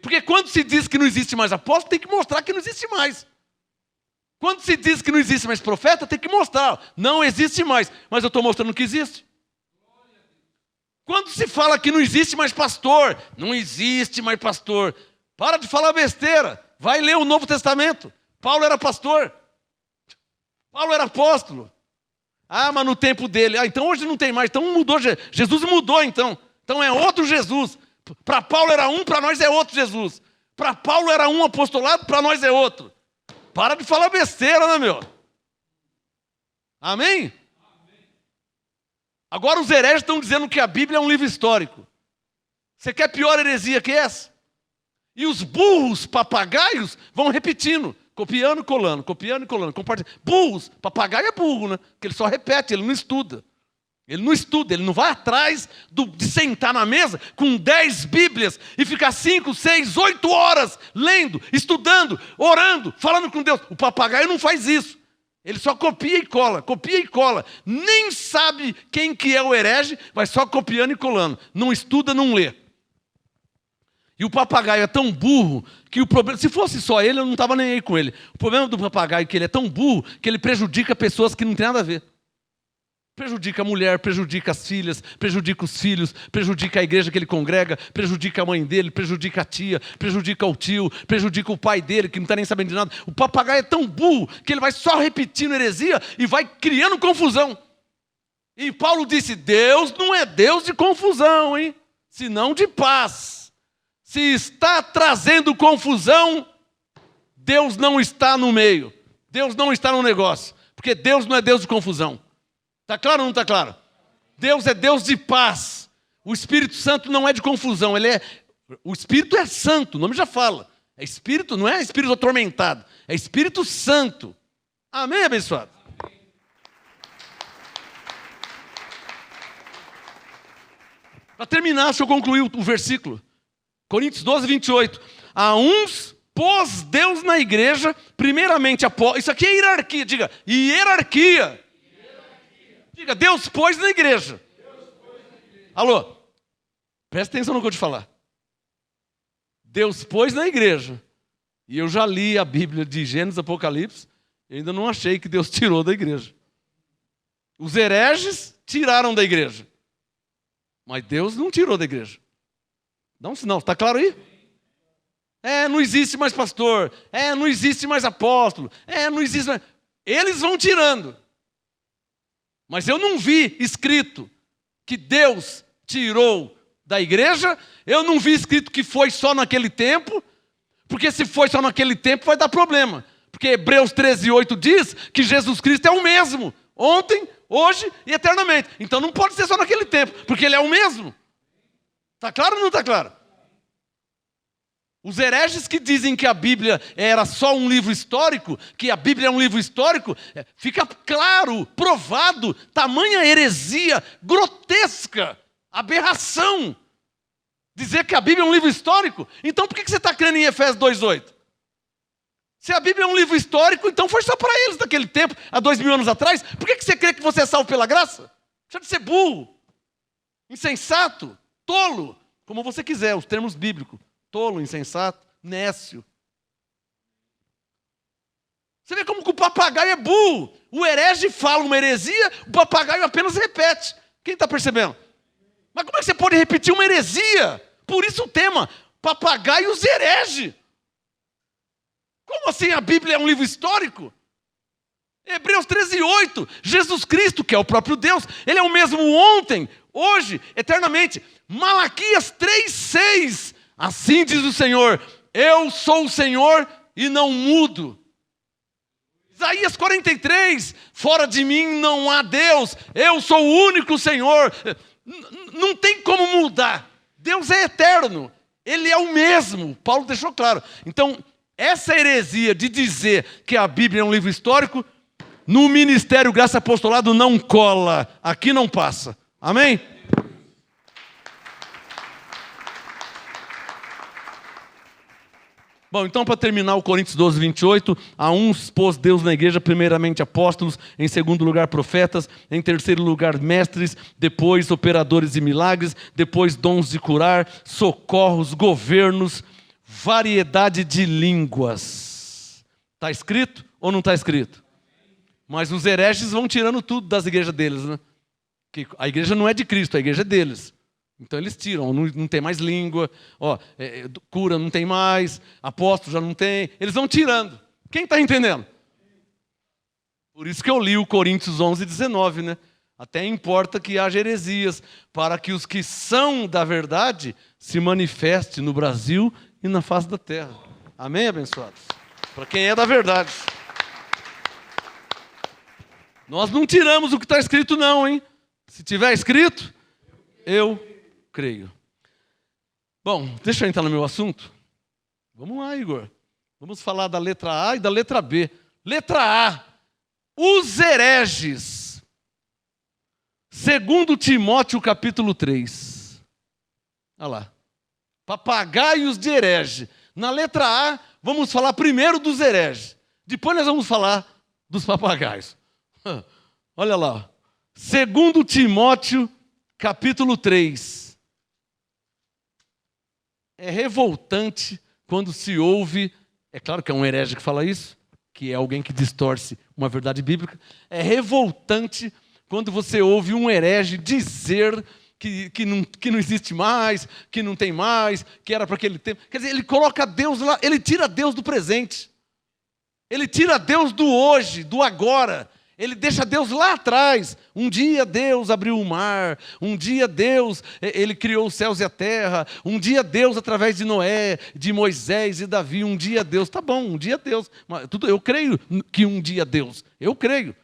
Porque quando se diz que não existe mais apóstolo, tem que mostrar que não existe mais. Quando se diz que não existe mais profeta, tem que mostrar. Não existe mais, mas eu estou mostrando que existe. Quando se fala que não existe mais pastor, não existe mais pastor. Para de falar besteira. Vai ler o Novo Testamento. Paulo era pastor. Paulo era apóstolo. Ah, mas no tempo dele. Ah, então hoje não tem mais. Então mudou. Jesus mudou então. Então é outro Jesus. Para Paulo era um, para nós é outro Jesus. Para Paulo era um apostolado, para nós é outro. Para de falar besteira, né, meu? Amém? Agora os hereges estão dizendo que a Bíblia é um livro histórico. Você quer pior heresia que essa? E os burros papagaios vão repetindo, copiando e colando, compartilhando. Burros, papagaio é burro, né? Porque ele só repete, ele não estuda. Ele não vai atrás de sentar na mesa com 10 Bíblias e ficar 5, 6, 8 horas lendo, estudando, orando, falando com Deus. O papagaio não faz isso. Ele só copia e cola. Nem sabe quem que é o herege, vai só copiando e colando. Não estuda, não lê. E o papagaio é tão burro que o problema... Se fosse só ele, eu não estava nem aí com ele. O problema do papagaio é que ele é tão burro que ele prejudica pessoas que não têm nada a ver. Prejudica a mulher, prejudica as filhas, prejudica os filhos, prejudica a igreja que ele congrega, prejudica a mãe dele, prejudica a tia, prejudica o tio, prejudica o pai dele, que não está nem sabendo de nada. O papagaio é tão burro que ele vai só repetindo heresia e vai criando confusão. E Paulo disse, Deus não é Deus de confusão, hein? Senão de paz. Se está trazendo confusão, Deus não está no meio. Deus não está no negócio. Porque Deus não é Deus de confusão. Está claro ou não está claro? Deus é Deus de paz. O Espírito Santo não é de confusão. O Espírito é santo, o nome já fala. É Espírito, não é Espírito atormentado. É Espírito Santo. Amém, abençoado? Para terminar, deixa eu concluir o versículo. Coríntios 12, 28. A uns pôs Deus na igreja, primeiramente apóstolos. Isso aqui é hierarquia, diga, hierarquia. Diga, Deus pôs na igreja. Alô? Presta atenção no que eu te falar. Deus pôs na igreja. E eu já li a Bíblia de Gênesis, Apocalipse, e ainda não achei que Deus tirou da igreja. Os hereges tiraram da igreja. Mas Deus não tirou da igreja. Dá um sinal, está claro aí? Não existe mais pastor. Não existe mais apóstolo. Não existe mais... Eles vão tirando. Mas eu não vi escrito que Deus tirou da igreja. Eu não vi escrito que foi só naquele tempo. Porque se foi só naquele tempo vai dar problema. Porque Hebreus 13, 8 diz que Jesus Cristo é o mesmo. Ontem, hoje e eternamente. Então não pode ser só naquele tempo. Porque Ele é o mesmo. Está claro ou não está claro? Os hereges que dizem que a Bíblia era só um livro histórico, que a Bíblia é um livro histórico, fica claro, provado, tamanha heresia, grotesca, aberração. Dizer que a Bíblia é um livro histórico, então por que você está crendo em Efésios 2,8? Se a Bíblia é um livro histórico, então foi só para eles naquele tempo, há 2000 anos atrás. Por que você crê que você é salvo pela graça? Deixa de ser burro, insensato, tolo, como você quiser, os termos bíblicos. Tolo, insensato, nécio. Você vê como que o papagaio é burro. O herege fala uma heresia, o papagaio apenas repete. Quem está percebendo? Mas como é que você pode repetir uma heresia? Por isso o tema, papagaios herege. Como assim a Bíblia é um livro histórico? Hebreus 13, 8. Jesus Cristo, que é o próprio Deus, Ele é o mesmo ontem, hoje, eternamente. Malaquias 3, 6. Assim diz o Senhor, eu sou o Senhor e não mudo. Isaías 43, fora de mim não há Deus, eu sou o único Senhor. Não tem como mudar. Deus é eterno, Ele é o mesmo. Paulo deixou claro. Então, essa heresia de dizer que a Bíblia é um livro histórico, no ministério Graça Apostolado não cola, aqui não passa. Amém? Bom, então para terminar o Coríntios 12, 28, a uns pôs Deus na igreja, primeiramente apóstolos, em segundo lugar profetas, em terceiro lugar mestres, depois operadores de milagres, depois dons de curar, socorros, governos, variedade de línguas. Está escrito ou não está escrito? Mas os hereges vão tirando tudo das igrejas deles, né? Que a igreja não é de Cristo, a igreja é deles. Então eles tiram, não tem mais língua, cura não tem mais, apóstolo já não tem, eles vão tirando. Quem está entendendo? Por isso que eu li o Coríntios 11, 19, né? Até importa que haja heresias, para que os que são da verdade se manifestem no Brasil e na face da terra. Amém, abençoados? Para quem é da verdade. Nós não tiramos o que está escrito não, hein? Se tiver escrito, eu creio. Bom, deixa eu entrar no meu assunto. Vamos lá, Igor. Vamos falar da letra A e da letra B. Letra A. Os hereges. 2 Timóteo capítulo 3. Olha lá. Papagaios de herege. Na letra A, vamos falar primeiro dos hereges. Depois nós vamos falar dos papagaios. Olha lá. 2 Timóteo capítulo 3. É revoltante quando se ouve, é claro que é um herege que fala isso, que é alguém que distorce uma verdade bíblica. É revoltante quando você ouve um herege dizer que não existe mais, que não tem mais, que era para aquele tempo. Quer dizer, ele coloca Deus lá, ele tira Deus do presente. Ele tira Deus do hoje, do agora. Ele deixa Deus lá atrás. Um dia Deus abriu o mar. Um dia Deus, ele criou os céus e a terra. Um dia Deus, através de Noé, de Moisés e Davi. Um dia Deus, tá bom, um dia Deus. Eu creio que um dia Deus. Eu creio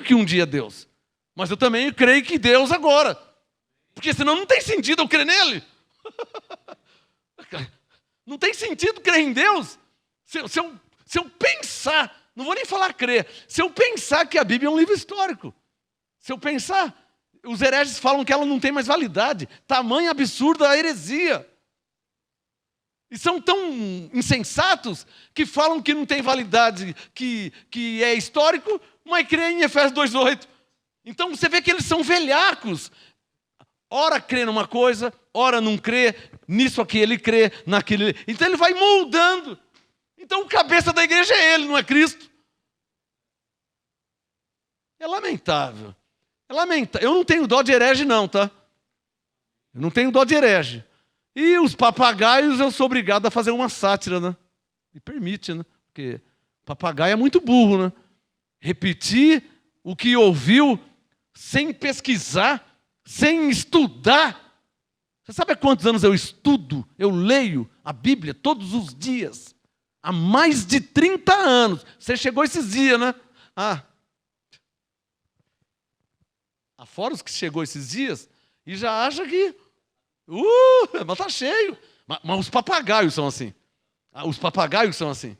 que um dia Deus. Mas eu também creio que Deus agora. Porque senão não tem sentido eu crer nele. Não tem sentido crer em Deus. Se eu pensar... Não vou nem falar crer. Se eu pensar que a Bíblia é um livro histórico. Se eu pensar, os hereges falam que ela não tem mais validade. Tamanho absurdo a heresia. E são tão insensatos que falam que não tem validade, que é histórico, mas creem em Efésios 2,8. Então você vê que eles são velhacos. Ora crê numa coisa, ora não crê, nisso aqui ele crê, naquilo. Então ele vai moldando. Então o cabeça da igreja é ele, não é Cristo. É lamentável. É lamentável. Eu não tenho dó de herege não, tá? Eu não tenho dó de herege. E os papagaios eu sou obrigado a fazer uma sátira, né? Me permite, né? Porque papagaio é muito burro, né? Repetir o que ouviu sem pesquisar, sem estudar. Você sabe há quantos anos eu estudo, eu leio a Bíblia todos os dias? Há mais de 30 anos. Você chegou esses dias, né? Fora os que chegou esses dias, e já acha que... mas tá cheio. Mas os papagaios são assim. Os papagaios são assim.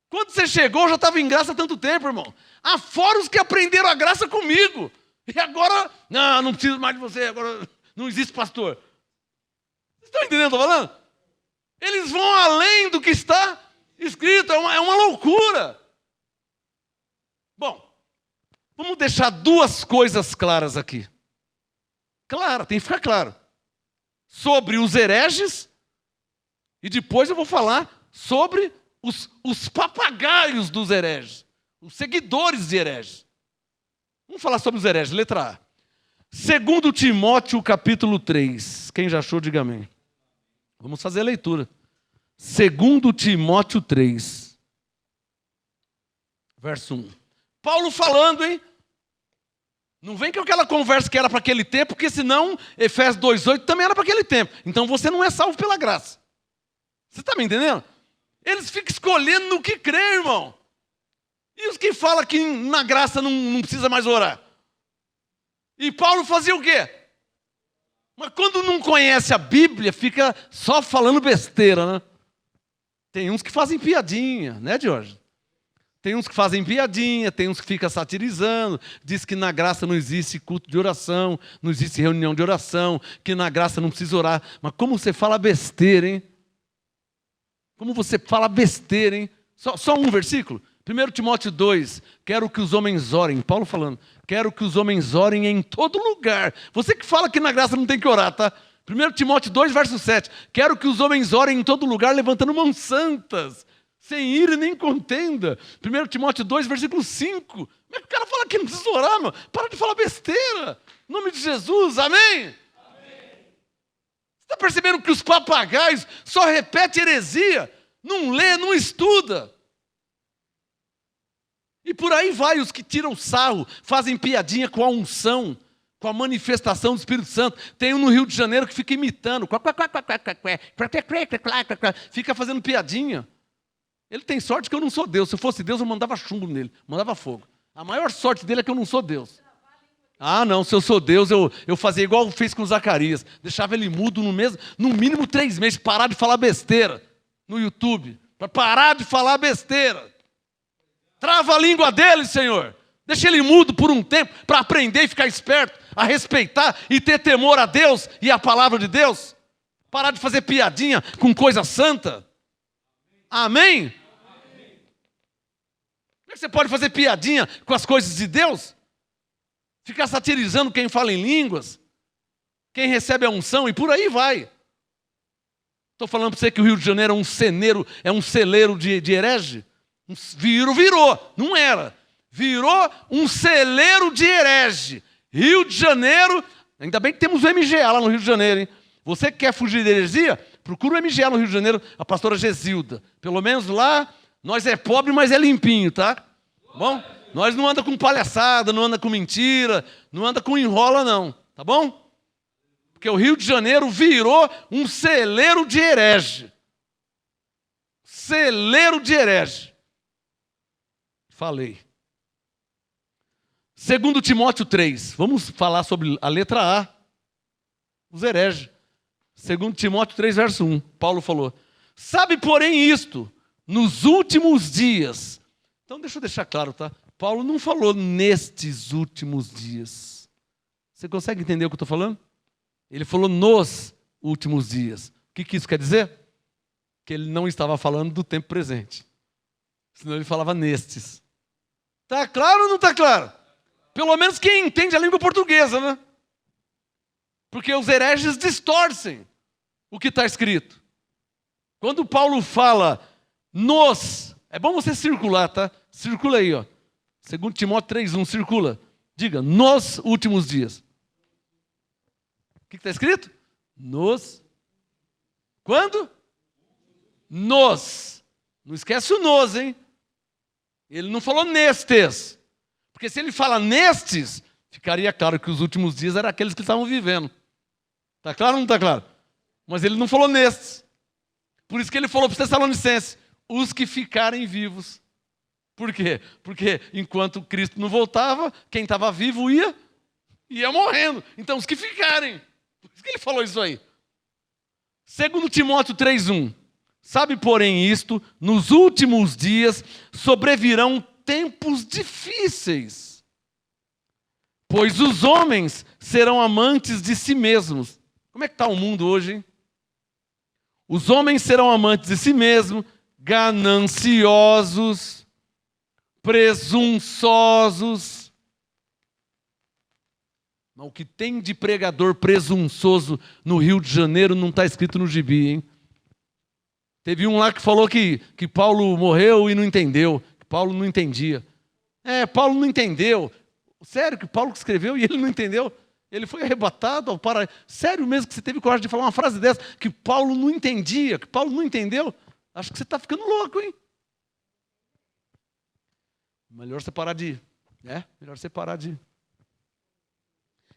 Quando você chegou, já estava em graça há tanto tempo, irmão. Fora os que aprenderam a graça comigo. E agora, não preciso mais de você, agora não existe pastor. Vocês estão entendendo o que eu estou falando? Eles vão além do que está escrito, é uma loucura. Bom, vamos deixar duas coisas claras aqui. Claro, tem que ficar claro. Sobre os hereges, e depois eu vou falar sobre os papagaios dos hereges, os seguidores de hereges. Vamos falar sobre os hereges, letra A. 2 Timóteo capítulo 3. Quem já achou, diga amém. Vamos fazer a leitura. 2 Timóteo 3, verso 1. Paulo falando, hein? Não vem com aquela conversa que era para aquele tempo, porque senão Efésios 2,8 também era para aquele tempo. Então você não é salvo pela graça. Você está me entendendo? Eles ficam escolhendo no que crê, irmão. E os que falam que na graça não precisa mais orar? E Paulo fazia o quê? Mas quando não conhece a Bíblia, fica só falando besteira, né? Tem uns que fazem piadinha, né, Jorge? Tem uns que fazem piadinha, tem uns que ficam satirizando, diz que na graça não existe culto de oração, não existe reunião de oração, que na graça não precisa orar. Mas como você fala besteira, hein? Como você fala besteira, hein? Só um versículo. 1 Timóteo 2, quero que os homens orem. Paulo falando, quero que os homens orem em todo lugar. Você que fala que na graça não tem que orar, tá? 1 Timóteo 2, verso 7. Quero que os homens orem em todo lugar, levantando mãos santas, sem ira nem contenda. 1 Timóteo 2, versículo 5. Mas o cara fala que não precisa orar, mano. Para de falar besteira. Em nome de Jesus, amém? Está percebendo que os papagaios só repetem heresia, não lê, não estuda. E por aí vai os que tiram sarro, fazem piadinha com a unção, com a manifestação do Espírito Santo. Tem um no Rio de Janeiro que fica imitando, fica fazendo piadinha. Ele tem sorte que eu não sou Deus. Se eu fosse Deus, eu mandava chumbo nele, mandava fogo. A maior sorte dele é que eu não sou Deus. Ah, não, se eu sou Deus, eu fazia igual eu fiz com Zacarias. Deixava ele mudo no mínimo 3 meses, parar de falar besteira no YouTube. Para parar de falar besteira. Trava a língua dele, Senhor. Deixa ele mudo por um tempo, para aprender e ficar esperto, a respeitar e ter temor a Deus e a palavra de Deus. Parar de fazer piadinha com coisa santa. Amém? Como é que você pode fazer piadinha com as coisas de Deus? Ficar satirizando quem fala em línguas, quem recebe a unção e por aí vai. Estou falando para você que o Rio de Janeiro é um celeiro de herege. Virou, não era. Virou um celeiro de herege. Rio de Janeiro, ainda bem que temos o MGA lá no Rio de Janeiro, hein? Você que quer fugir de heresia, procura o MGA no Rio de Janeiro, a pastora Gesilda. Pelo menos lá, nós é pobre, mas é limpinho, tá? Bom? Nós não anda com palhaçada, não anda com mentira, não anda com enrola não, tá bom? Porque o Rio de Janeiro virou um celeiro de herege. Celeiro de herege. Falei. 2 Timóteo 3. Vamos falar sobre a letra A. Os hereges. 2 Timóteo 3, verso 1. Paulo falou. Sabe, porém, isto, nos últimos dias. Então, deixa eu deixar claro, tá? Paulo não falou nestes últimos dias. Você consegue entender o que eu estou falando? Ele falou nos últimos dias. O que isso quer dizer? Que ele não estava falando do tempo presente. Senão ele falava nestes. Está claro ou não está claro? Pelo menos quem entende a língua portuguesa, né? Porque os hereges distorcem o que está escrito. Quando Paulo fala nos, é bom você circular, tá? Circula aí, ó. 2 Timóteo 3:1, circula. Diga, nos últimos dias. O que está escrito? Nos. Quando? Nos. Não esquece o nos, hein? Ele não falou nestes. Porque se ele fala nestes, ficaria claro que os últimos dias eram aqueles que estavam vivendo. Está claro ou não está claro? Mas ele não falou nestes. Por isso que ele falou para os Tessalonicenses, os que ficarem vivos. Por quê? Porque enquanto Cristo não voltava, quem estava vivo ia morrendo. Então os que ficarem. Por isso que ele falou isso aí. 2 Timóteo 3:1. Sabe, porém, isto, nos últimos dias sobrevirão tempos difíceis, pois os homens serão amantes de si mesmos. Como é que está o mundo hoje, hein? Os homens serão amantes de si mesmos, gananciosos, presunçosos. Mas o que tem de pregador presunçoso no Rio de Janeiro não está escrito no gibi, hein? Teve um lá que falou que Paulo morreu e não entendeu, que Paulo não entendia. Paulo não entendeu. Sério que Paulo que escreveu e ele não entendeu? Ele foi arrebatado ao paraíso. Sério mesmo que você teve coragem de falar uma frase dessa, que Paulo não entendia, que Paulo não entendeu? Acho que você está ficando louco, hein? Melhor você parar de... melhor você parar de...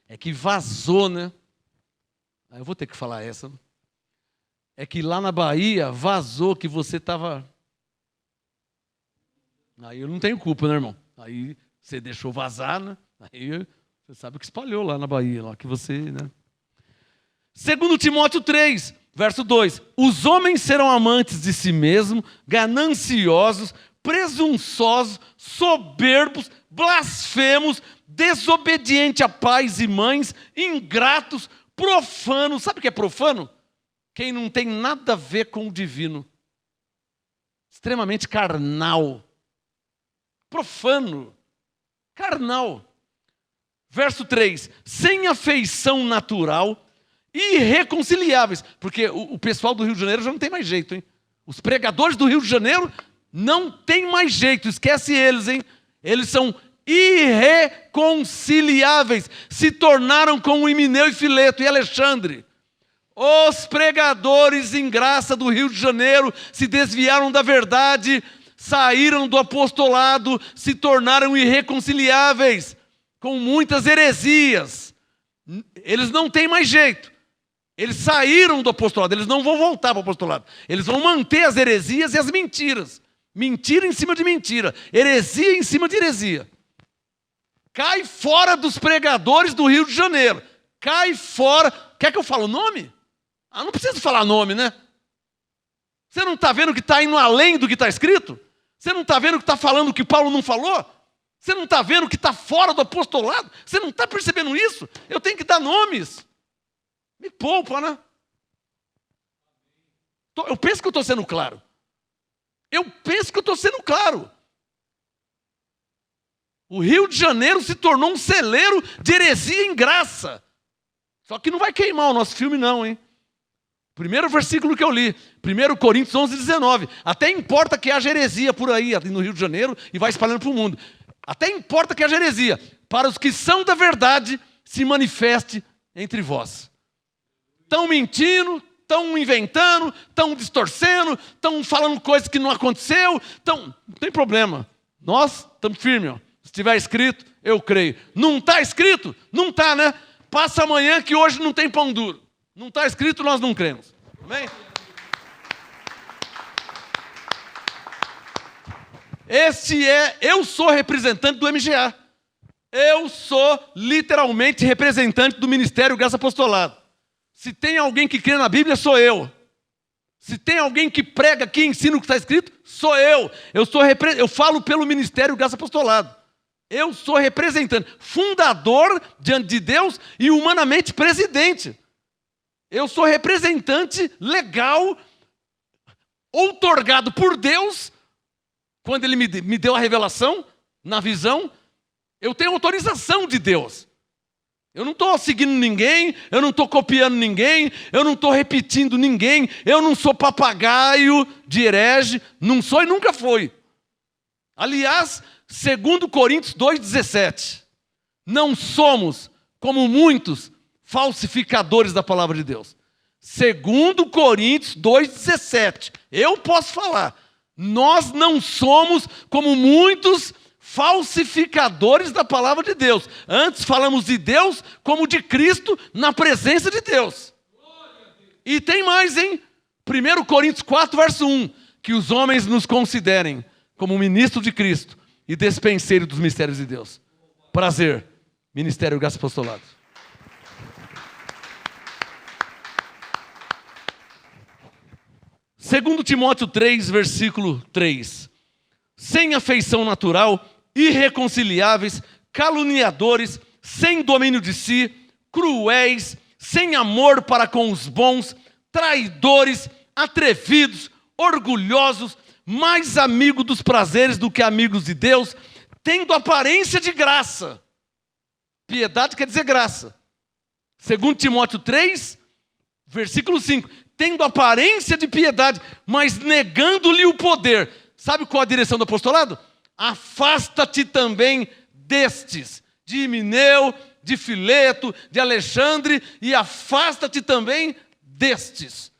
É que vazou, né? Eu vou ter que falar essa, né? É que lá na Bahia vazou que você estava... Aí eu não tenho culpa, né, irmão? Aí você deixou vazar, né? Aí você sabe o que espalhou lá na Bahia, lá que você, né? 2 Timóteo 3, verso 2. Os homens serão amantes de si mesmos, gananciosos, presunçosos, soberbos, blasfemos, desobedientes a pais e mães, ingratos, profanos. Sabe o que é profano? Quem não tem nada a ver com o divino. extremamente carnal, profano, carnal. Verso 3, sem afeição natural, irreconciliáveis. Porque o pessoal do Rio de Janeiro já não tem mais jeito, hein? Os pregadores do Rio de Janeiro não tem mais jeito, esquece eles, hein? Eles são irreconciliáveis, se tornaram como Himeneu e Fileto e Alexandre. Os pregadores em graça do Rio de Janeiro se desviaram da verdade, saíram do apostolado, se tornaram irreconciliáveis, com muitas heresias. Eles não têm mais jeito. Eles saíram do apostolado, eles não vão voltar para o apostolado. Eles vão manter as heresias e as mentiras. Mentira em cima de mentira, heresia em cima de heresia. Cai fora dos pregadores do Rio de Janeiro. Cai fora. Quer que eu fale o nome? Ah, não preciso falar nome, né? Você não está vendo que está indo além do que está escrito? Você não está vendo que está falando o que Paulo não falou? Você não está vendo que está fora do apostolado? Você não está percebendo isso? Eu tenho que dar nomes. Me poupa, né? Eu penso que eu estou sendo claro. Eu penso que eu estou sendo claro. O Rio de Janeiro se tornou um celeiro de heresia em graça. Só que não vai queimar o nosso filme não, hein? Primeiro versículo que eu li, 1 Coríntios 11, 19. Até importa que haja heresia por aí no Rio de Janeiro e vai espalhando para o mundo. Até importa que haja heresia. Para os que são da verdade, se manifeste entre vós. Estão mentindo, estão inventando, estão distorcendo, estão falando coisas que não aconteceu. Não tem problema. Nós estamos firmes. Ó. Se estiver escrito, eu creio. Não está escrito? Não está, né? Passa amanhã que hoje não tem pão duro. Não está escrito, nós não cremos. Amém? Eu sou representante do MGA. Eu sou literalmente representante do Ministério Graça Apostolado. Se tem alguém que crê na Bíblia, sou eu. Se tem alguém que prega aqui, ensina o que está escrito, sou eu. Eu falo pelo Ministério Graça Apostolado. Eu sou representante, fundador diante de Deus e humanamente presidente. Eu sou representante legal, outorgado por Deus. Quando Ele me deu a revelação, na visão, eu tenho autorização de Deus. Eu não estou seguindo ninguém, eu não estou copiando ninguém, eu não estou repetindo ninguém, eu não sou papagaio de herege, não sou e nunca fui. Aliás, 2 Coríntios 2,17, não somos como muitos falsificadores da palavra de Deus. 2 Coríntios 2,17, eu posso falar. Nós não somos como muitos falsificadores da palavra de Deus. Antes falamos de Deus como de Cristo na presença de Deus. E tem mais, hein? 1 Coríntios 4, verso 1. Que os homens nos considerem como ministro de Cristo e despenseiro dos mistérios de Deus. Prazer. Ministério Graça Apostolado. Segundo Timóteo 3, versículo 3. Sem afeição natural, irreconciliáveis, caluniadores, sem domínio de si, cruéis, sem amor para com os bons, traidores, atrevidos, orgulhosos, mais amigos dos prazeres do que amigos de Deus, tendo aparência de graça. Piedade quer dizer graça. Segundo Timóteo 3, versículo 5. Tendo aparência de piedade, mas negando-lhe o poder. Sabe qual a direção do apostolado? Afasta-te também destes, de Himeneu, de Fileto, de Alexandre, e afasta-te também destes.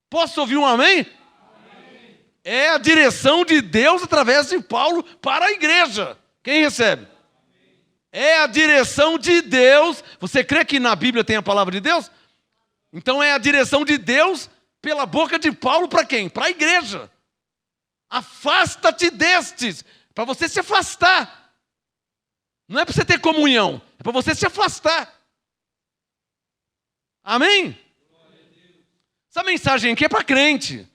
Posso ouvir um amém? Amém. É a direção de Deus através de Paulo para a igreja. Quem recebe? Amém. É a direção de Deus. Você crê que na Bíblia tem a palavra de Deus? Então é a direção de Deus pela boca de Paulo para quem? Para a igreja. Afasta-te destes. Para você se afastar. Não é para você ter comunhão. É para você se afastar. Amém? Essa mensagem aqui é para crente.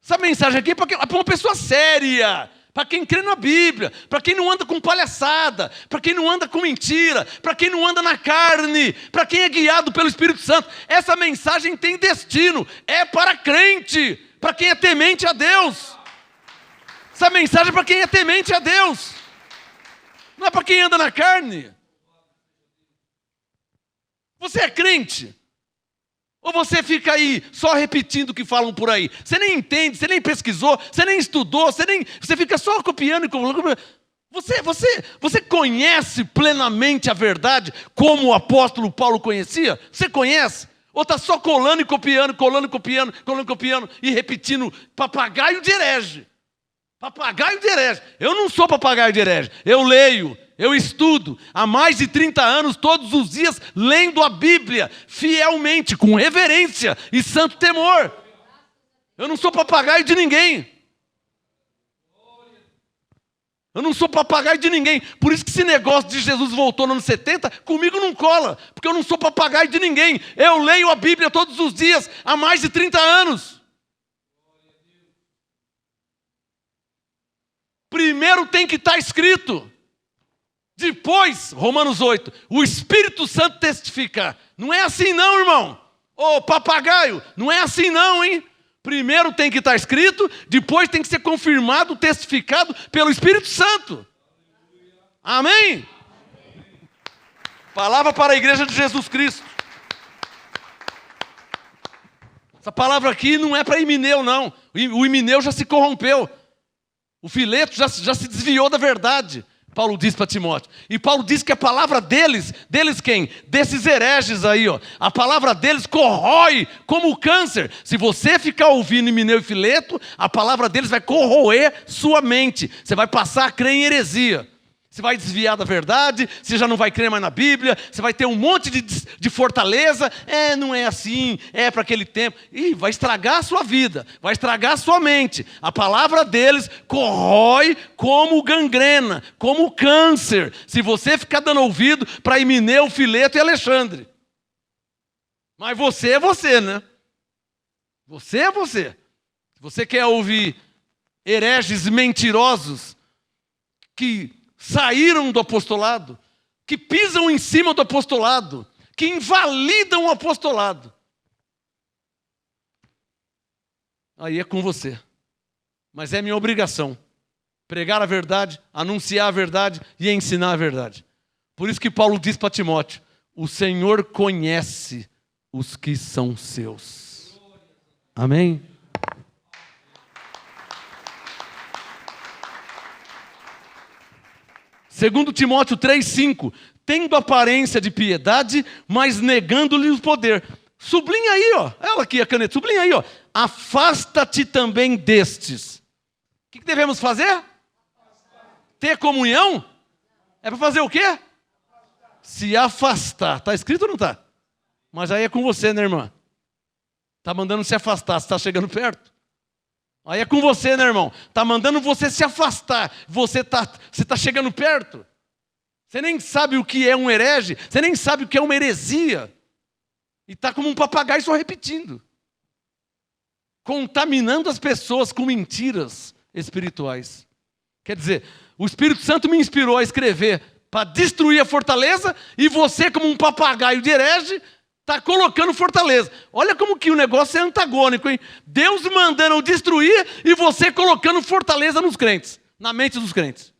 Essa mensagem aqui é para uma pessoa séria. Para quem crê na Bíblia. Para quem não anda com palhaçada. Para quem não anda com mentira. Para quem não anda na carne. Para quem é guiado pelo Espírito Santo. Essa mensagem tem destino. É para crente. Para quem é temente a Deus. Essa mensagem é para quem é temente a Deus. Não é para quem anda na carne. Você é crente? Ou você fica aí só repetindo o que falam por aí? Você nem entende, você nem pesquisou, você nem estudou, você fica só copiando e colocando. Você conhece plenamente a verdade como o apóstolo Paulo conhecia? Você conhece? Ou está só colando e copiando, colando e copiando, colando e copiando e repetindo papagaio de herege? Papagaio de herege. Eu não sou papagaio de herege. Eu leio, eu estudo há mais de 30 anos, todos os dias, lendo a Bíblia, fielmente, com reverência e santo temor. Eu não sou papagaio de ninguém. Eu não sou papagaio de ninguém. Por isso que esse negócio de Jesus voltou no ano 70, comigo não cola. Porque eu não sou papagaio de ninguém. Eu leio a Bíblia todos os dias, há mais de 30 anos. Primeiro tem que estar escrito. Depois, Romanos 8, o Espírito Santo testificar. Não é assim não, irmão. Ô, papagaio, não é assim não, hein? Primeiro tem que estar escrito, depois tem que ser confirmado, testificado pelo Espírito Santo. Amém? Palavra para a igreja de Jesus Cristo. Essa palavra aqui não é para Himeneu, não. O Himeneu já se corrompeu. O Fileto já se desviou da verdade, Paulo diz para Timóteo. E Paulo diz que a palavra deles quem? Desses hereges aí, ó. A palavra deles corrói como o câncer. Se você ficar ouvindo Himeneu e Fileto, a palavra deles vai corroer sua mente. Você vai passar a crer em heresia. Você vai desviar da verdade, você já não vai crer mais na Bíblia, você vai ter um monte de fortaleza. Não é assim, é para aquele tempo. E vai estragar a sua vida, vai estragar a sua mente. A palavra deles corrói como gangrena, como câncer. Se você ficar dando ouvido para Himeneu, Fileto e Alexandre. Mas você é você, né? Você é você. Se você quer ouvir hereges mentirosos que saíram do apostolado, que pisam em cima do apostolado, que invalidam o apostolado, aí é com você. Mas é minha obrigação pregar a verdade, anunciar a verdade e ensinar a verdade. Por isso que Paulo diz para Timóteo: o Senhor conhece os que são seus. Amém? Segundo Timóteo 3,5, tendo aparência de piedade, mas negando-lhe o poder. Sublinha aí, ó. Ela aqui, a caneta. Sublinha aí, ó. Afasta-te também destes. O que devemos fazer? Ter comunhão? É para fazer o quê? Se afastar. Está escrito ou não está? Mas aí é com você, né, irmã? Está mandando se afastar. Você está chegando perto? Aí é com você, né, irmão? Está mandando você se afastar. Você tá chegando perto. Você nem sabe o que é um herege. Você nem sabe o que é uma heresia. E está como um papagaio só repetindo. Contaminando as pessoas com mentiras espirituais. Quer dizer, o Espírito Santo me inspirou a escrever para destruir a fortaleza. E você, como um papagaio de herege, está colocando fortaleza. Olha como que o negócio é antagônico, hein? Deus mandando destruir e você colocando fortaleza nos crentes, na mente dos crentes.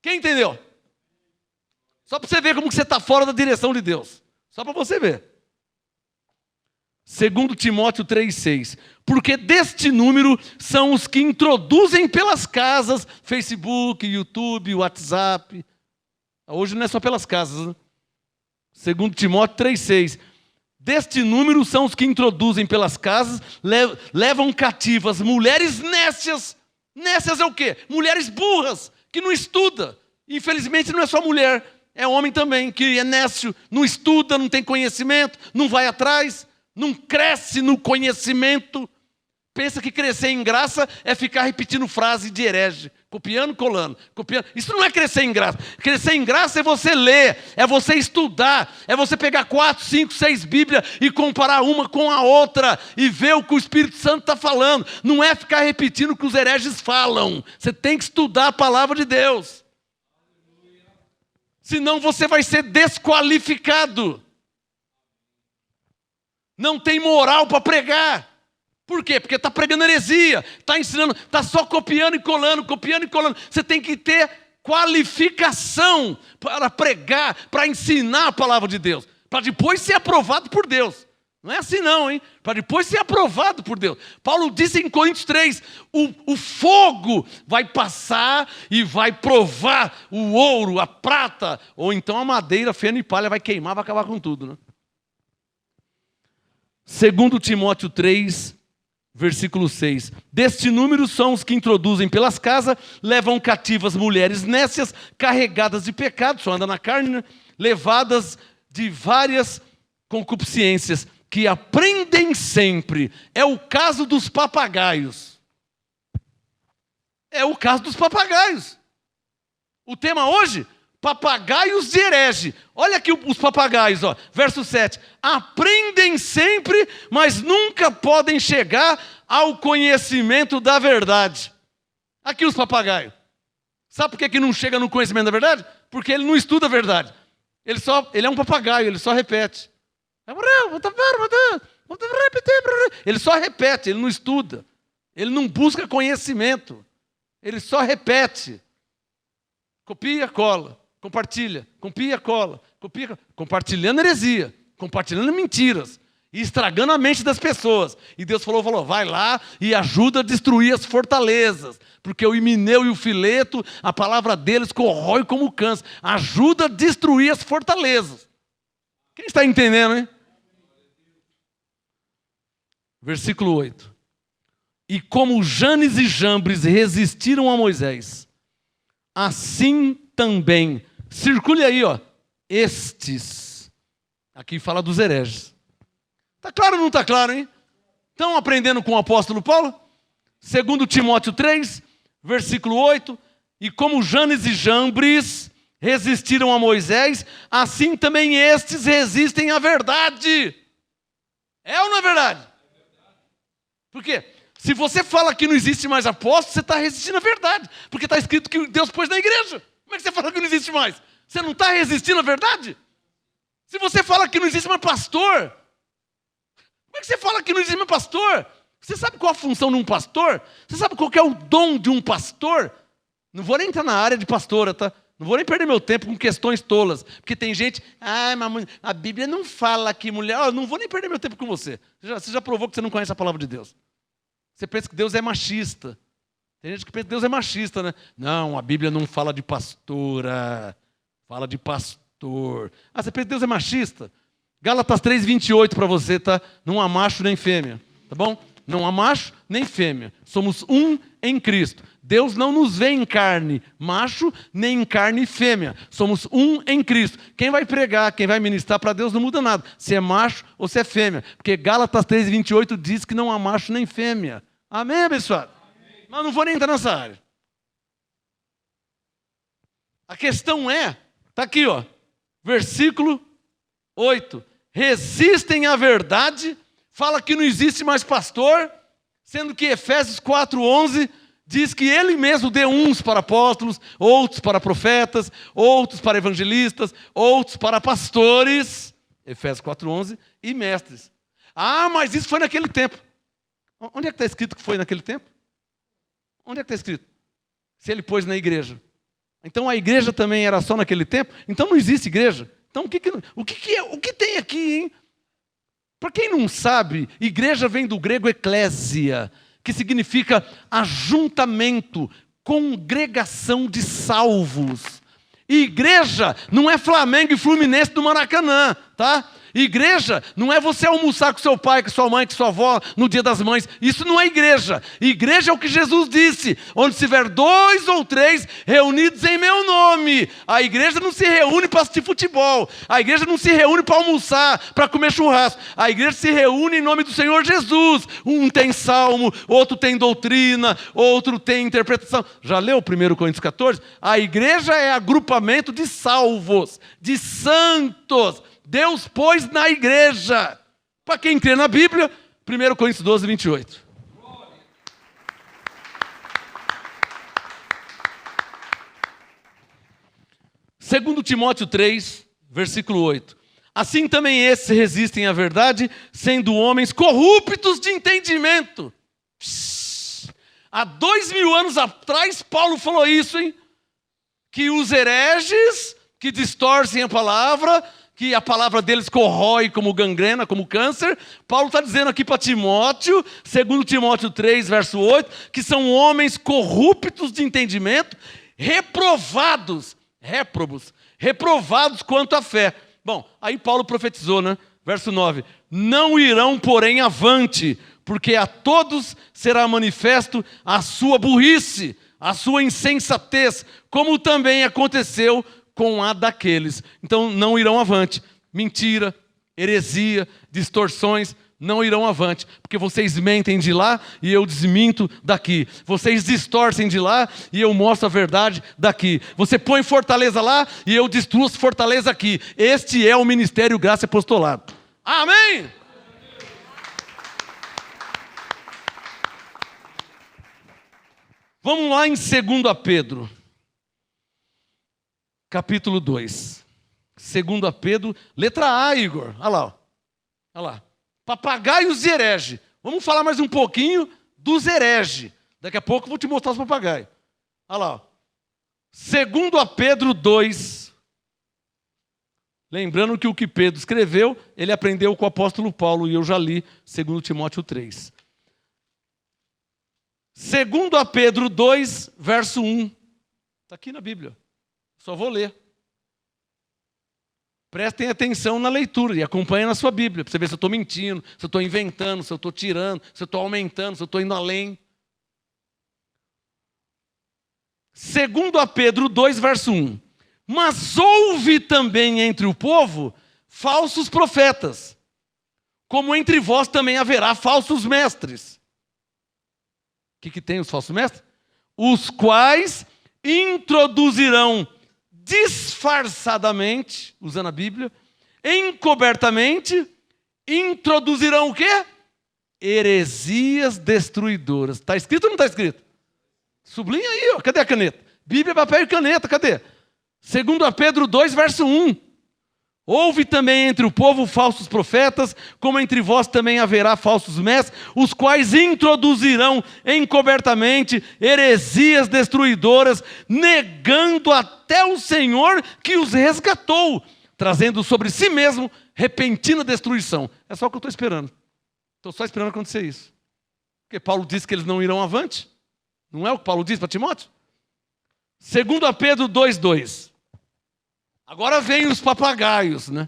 Quem entendeu? Só para você ver como que você está fora da direção de Deus. Só para você ver. Segundo Timóteo 3,6. Porque deste número são os que introduzem pelas casas, Facebook, YouTube, WhatsApp. Hoje não é só pelas casas, né? Segundo Timóteo 3,6. Deste número são os que introduzem pelas casas, levam cativas mulheres nécias. Nécias é o quê? Mulheres burras, que não estudam. Infelizmente não é só mulher, é homem também, que é nécio, não estuda, não tem conhecimento, não vai atrás, não cresce no conhecimento. Pensa que crescer em graça é ficar repetindo frase de herege, copiando, colando, copiando. Isso não é crescer em graça. Crescer em graça é você ler, é você estudar, é você pegar 4, 5, 6 Bíblias e comparar uma com a outra e ver o que o Espírito Santo está falando. Não é ficar repetindo o que os hereges falam. Você tem que estudar a palavra de Deus. Senão você vai ser desqualificado. Não tem moral para pregar. Por quê? Porque está pregando heresia, está ensinando, está só copiando e colando, copiando e colando. Você tem que ter qualificação para pregar, para ensinar a palavra de Deus, para depois ser aprovado por Deus. Não é assim não, hein? Para depois ser aprovado por Deus. Paulo disse em Coríntios 3, o fogo vai passar e vai provar o ouro, a prata, ou então a madeira, feno e palha vai queimar, vai acabar com tudo, né? 2 Timóteo 3, versículo 6. Deste número são os que introduzem pelas casas, levam cativas mulheres nécias, carregadas de pecado, só anda na carne, né? Levadas de várias concupiscências, que aprendem sempre. É o caso dos papagaios. É o caso dos papagaios. O tema hoje, papagaios de herege. Olha aqui os papagaios, ó, verso 7. Aprendem sempre, mas nunca podem chegar ao conhecimento da verdade. Aqui os papagaios. Sabe por que não chega no conhecimento da verdade? Porque ele não estuda a verdade. Ele é um papagaio, ele só repete. Ele só repete, ele não estuda. Ele não busca conhecimento. Ele só repete. Copia, cola. Compartilha. Copia, cola. Copia, compartilhando heresia. Compartilhando mentiras. E estragando a mente das pessoas. E Deus falou, vai lá e ajuda a destruir as fortalezas. Porque o himeneu e o fileto, a palavra deles corrói como câncer. Ajuda a destruir as fortalezas. Quem está entendendo, hein? Versículo 8. E como Janes e Jambres resistiram a Moisés, assim também, circule aí, ó, estes. Aqui fala dos hereges. Está claro ou não está claro, hein? Estão aprendendo com o apóstolo Paulo? 2 Timóteo 3, versículo 8. E como Janes e Jambres resistiram a Moisés, assim também estes resistem à verdade. É ou não é verdade? Por quê? Se você fala que não existe mais apóstolo, você está resistindo à verdade. Porque está escrito que Deus pôs na igreja. Como é que você fala que não existe mais? Você não está resistindo à verdade? Se você fala que não existe mais pastor, como é que você fala que não existe mais pastor? Você sabe qual a função de um pastor? Você sabe qual que é o dom de um pastor? Não vou nem entrar na área de pastora, tá? Não vou nem perder meu tempo com questões tolas. Porque tem gente, mas a Bíblia não fala que mulher... não vou nem perder meu tempo com você. Você já provou que você não conhece a palavra de Deus. Você pensa que Deus é machista. Tem gente que pensa que Deus é machista, né? Não, a Bíblia não fala de pastora. Fala de pastor. Você pensa que Deus é machista? Gálatas 3:28 para você, tá? Não há macho nem fêmea, tá bom? Não há macho nem fêmea. Somos um em Cristo. Deus não nos vê em carne macho, nem em carne fêmea. Somos um em Cristo. Quem vai pregar, quem vai ministrar para Deus não muda nada. Se é macho ou se é fêmea. Porque Gálatas 3:28 diz que não há macho nem fêmea. Amém, abençoado? Amém. Mas não vou nem entrar nessa área. A questão está aqui, ó, versículo 8. Resistem à verdade, fala que não existe mais pastor, sendo que Efésios 4:11 diz que ele mesmo deu uns para apóstolos, outros para profetas, outros para evangelistas, outros para pastores, Efésios 4:11, e mestres. Mas isso foi naquele tempo. Onde é que está escrito que foi naquele tempo? Onde é que está escrito? Se ele pôs na igreja. Então a igreja também era só naquele tempo? Então não existe igreja? Então o que tem aqui, hein? Para quem não sabe, igreja vem do grego eclésia, que significa ajuntamento, congregação de salvos. E igreja não é Flamengo e Fluminense do Maracanã, tá? Igreja não é você almoçar com seu pai, com sua mãe, com sua avó no dia das mães. Isso não é igreja. Igreja é o que Jesus disse: onde estiver 2 ou 3 reunidos em meu nome. A igreja não se reúne para assistir futebol. A igreja não se reúne para almoçar, para comer churrasco. A igreja se reúne em nome do Senhor Jesus. Um tem salmo, outro tem doutrina, outro tem interpretação. Já leu 1 Coríntios 14? A igreja é agrupamento de salvos, de santos. Deus pôs na igreja. Para quem crê na Bíblia, 1 Coríntios 12:28. Segundo Timóteo 3, versículo 8. Assim também esses resistem à verdade, sendo homens corruptos de entendimento. Há 2000 anos atrás, Paulo falou isso, hein? Que os hereges que distorcem a palavra, que a palavra deles corrói como gangrena, como câncer. Paulo está dizendo aqui para Timóteo, 2 Timóteo 3, verso 8, que são homens corruptos de entendimento, reprovados quanto à fé. Bom, aí Paulo profetizou, né? Verso 9: não irão, porém, avante, porque a todos será manifesto a sua burrice, a sua insensatez, como também aconteceu com a daqueles. Então não irão avante. Mentira, heresia, distorções não irão avante, porque vocês mentem de lá e eu desminto daqui. Vocês distorcem de lá e eu mostro a verdade daqui. Você põe fortaleza lá e eu destruo as fortalezas aqui. Este é o ministério Graça e Apostolado. Amém? Vamos lá em 2 Pedro, capítulo 2. 2 Pedro, letra A, Igor. Olha lá. Olha lá. Papagaios e herege. Vamos falar mais um pouquinho dos herege. Daqui a pouco eu vou te mostrar os papagaios. Olha lá. 2 Pedro 2. Lembrando que o que Pedro escreveu, ele aprendeu com o apóstolo Paulo, e eu já li 2 Timóteo 3. 2 Pedro 2, verso 1. Está aqui na Bíblia. Só vou ler. Prestem atenção na leitura e acompanhem na sua Bíblia, para você ver se eu estou mentindo, se eu estou inventando, se eu estou tirando, se eu estou aumentando, se eu estou indo além. 2 Pedro 2, verso 1. Mas houve também entre o povo falsos profetas, como entre vós também haverá falsos mestres. O que tem os falsos mestres? Os quais introduzirão disfarçadamente, usando a Bíblia, encobertamente, introduzirão o quê? Heresias destruidoras. Está escrito ou não está escrito? Sublinha aí, ó. Cadê a caneta? Bíblia, papel e caneta, cadê? 2 Pedro 2, verso 1. Houve também entre o povo falsos profetas, como entre vós também haverá falsos mestres, os quais introduzirão encobertamente heresias destruidoras, negando até o Senhor que os resgatou, trazendo sobre si mesmo repentina destruição. É só o que eu estou esperando. Estou só esperando acontecer isso. Porque Paulo disse que eles não irão avante. Não é o que Paulo disse para Timóteo? 2 Pedro 2:2. Agora vem os papagaios, né?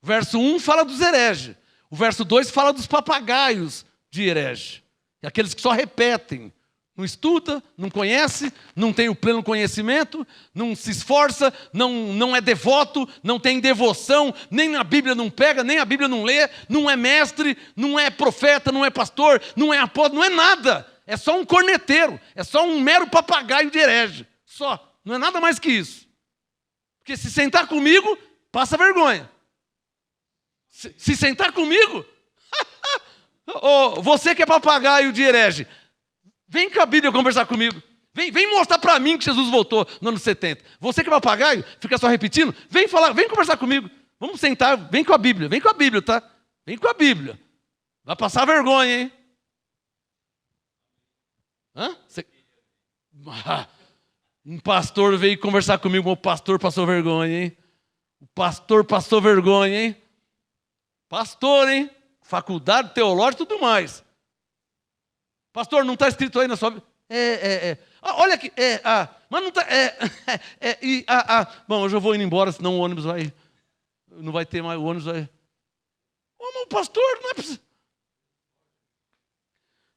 O verso 1 fala dos hereges. O verso 2 fala dos papagaios de herege. E aqueles que só repetem. Não estuda, não conhece, não tem o pleno conhecimento, não se esforça, não é devoto, não tem devoção, nem na Bíblia não pega, nem a Bíblia não lê, não é mestre, não é profeta, não é pastor, não é apóstolo, não é nada. É só um corneteiro, é só um mero papagaio de herege. Só, não é nada mais que isso. Porque se sentar comigo, passa vergonha. Se sentar comigo, você que é papagaio de herege, vem com a Bíblia conversar comigo. Vem mostrar para mim que Jesus voltou no ano 70. Você que é papagaio, fica só repetindo, vem conversar comigo. Vamos sentar, vem com a Bíblia, tá? Vem com a Bíblia. Vai passar vergonha, hein? Hã? Um pastor veio conversar comigo, o pastor passou vergonha, hein? O pastor passou vergonha, hein? Pastor, hein? Faculdade teológica e tudo mais. Pastor, não está escrito aí na sua... olha aqui, mas não está... Bom, hoje eu vou indo embora, senão o ônibus vai... Não vai ter mais, o ônibus vai... Mas o pastor não é preciso...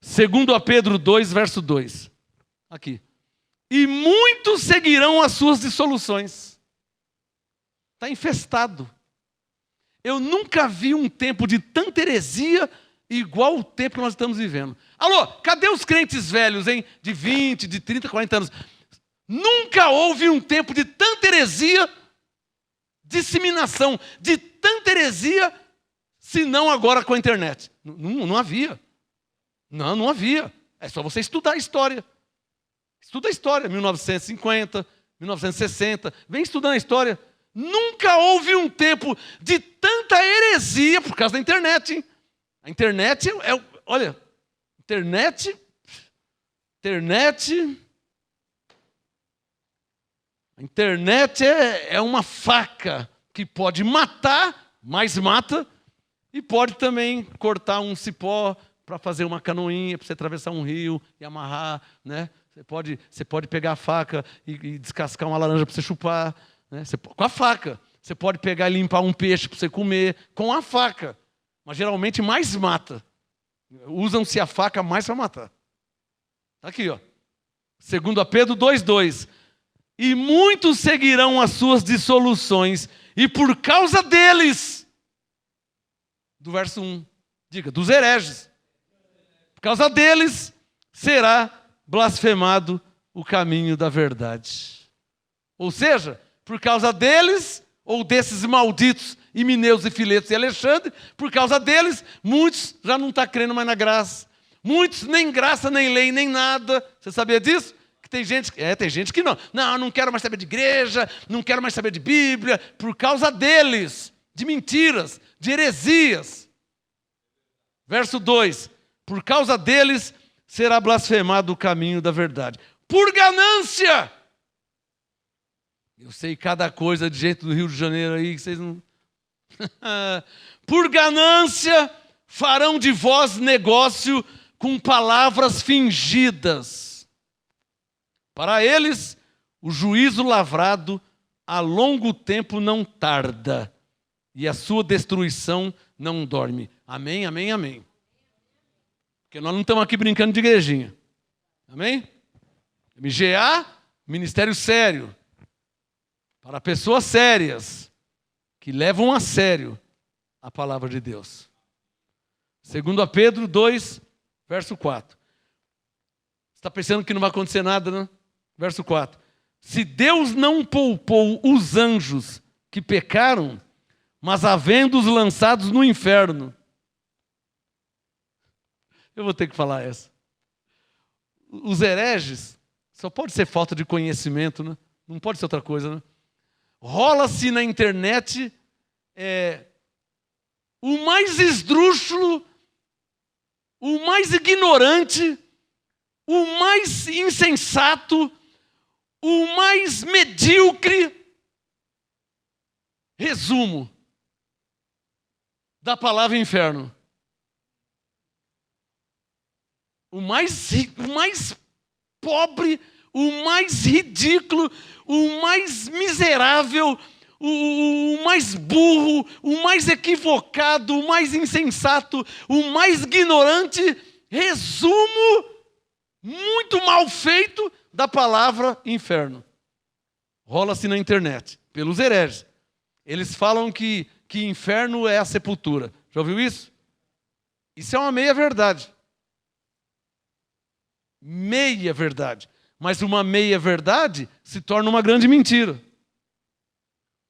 2 Pedro 2, verso 2. Aqui. E muitos seguirão as suas dissoluções. Está infestado. Eu nunca vi um tempo de tanta heresia igual o tempo que nós estamos vivendo. Alô, cadê os crentes velhos, hein? De 20, de 30, 40 anos. Nunca houve um tempo de tanta heresia, disseminação, de tanta heresia, senão agora com a internet. Não havia. Não havia. É só você estudar a história. Estuda a história, 1950, 1960. Vem estudando a história. Nunca houve um tempo de tanta heresia por causa da internet, hein? A internet olha, internet, a internet é uma faca que pode matar, mas mata, e pode também cortar um cipó para fazer uma canoinha, para você atravessar um rio e amarrar, né? Você pode pegar a faca e descascar uma laranja para você chupar, né? Com a faca. Você pode pegar e limpar um peixe para você comer com a faca. Mas geralmente mais mata. Usam-se a faca mais para matar. Está aqui, ó. 2 Pedro 2,2. E muitos seguirão as suas dissoluções, e por causa deles, do verso 1, diga, dos hereges, por causa deles será blasfemado o caminho da verdade. Ou seja, por causa deles, ou desses malditos, Himeneus e Filetos e Alexandre, por causa deles, muitos já não estão crendo mais na graça. Muitos nem graça, nem lei, nem nada. Você sabia disso? Que tem gente que não. Não quero mais saber de igreja, não quero mais saber de Bíblia, por causa deles, de mentiras, de heresias. Verso 2, por causa deles será blasfemado o caminho da verdade. Por ganância! Eu sei cada coisa de jeito do Rio de Janeiro aí que vocês não... Por ganância farão de vós negócio com palavras fingidas. Para eles, o juízo lavrado a longo tempo não tarda, e a sua destruição não dorme. Amém, amém, amém. Porque nós não estamos aqui brincando de igrejinha. Amém? MGA, ministério sério. Para pessoas sérias, que levam a sério a palavra de Deus. 2 Pedro 2, verso 4. Você está pensando que não vai acontecer nada, né? Verso 4. Se Deus não poupou os anjos que pecaram, mas havendo-os lançados no inferno. Eu vou ter que falar essa. Os hereges, só pode ser falta de conhecimento, né? Não pode ser outra coisa, né? Rola-se na internet o mais esdrúxulo, o mais ignorante, o mais insensato, o mais medíocre resumo da palavra inferno. O mais pobre, o mais ridículo, o mais miserável, o mais burro, o mais equivocado, o mais insensato, o mais ignorante, resumo muito mal feito da palavra inferno. Rola-se na internet, pelos hereges. Eles falam que inferno é a sepultura. Já ouviu isso? Isso é uma meia-verdade. Meia-verdade. Mas uma meia-verdade se torna uma grande mentira.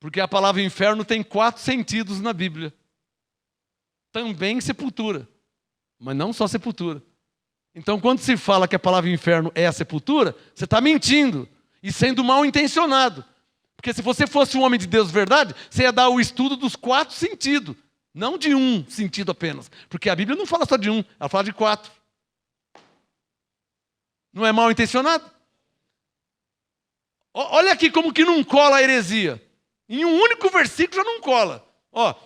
Porque a palavra inferno tem 4 sentidos na Bíblia. Também sepultura. Mas não só sepultura. Então, quando se fala que a palavra inferno é a sepultura, você está mentindo e sendo mal intencionado. Porque se você fosse um homem de Deus de verdade, você ia dar o estudo dos 4 sentidos, não de um sentido apenas. Porque a Bíblia não fala só de um, ela fala de 4. Não é mal intencionado? Olha aqui como que não cola a heresia. Em um único versículo já não cola. 2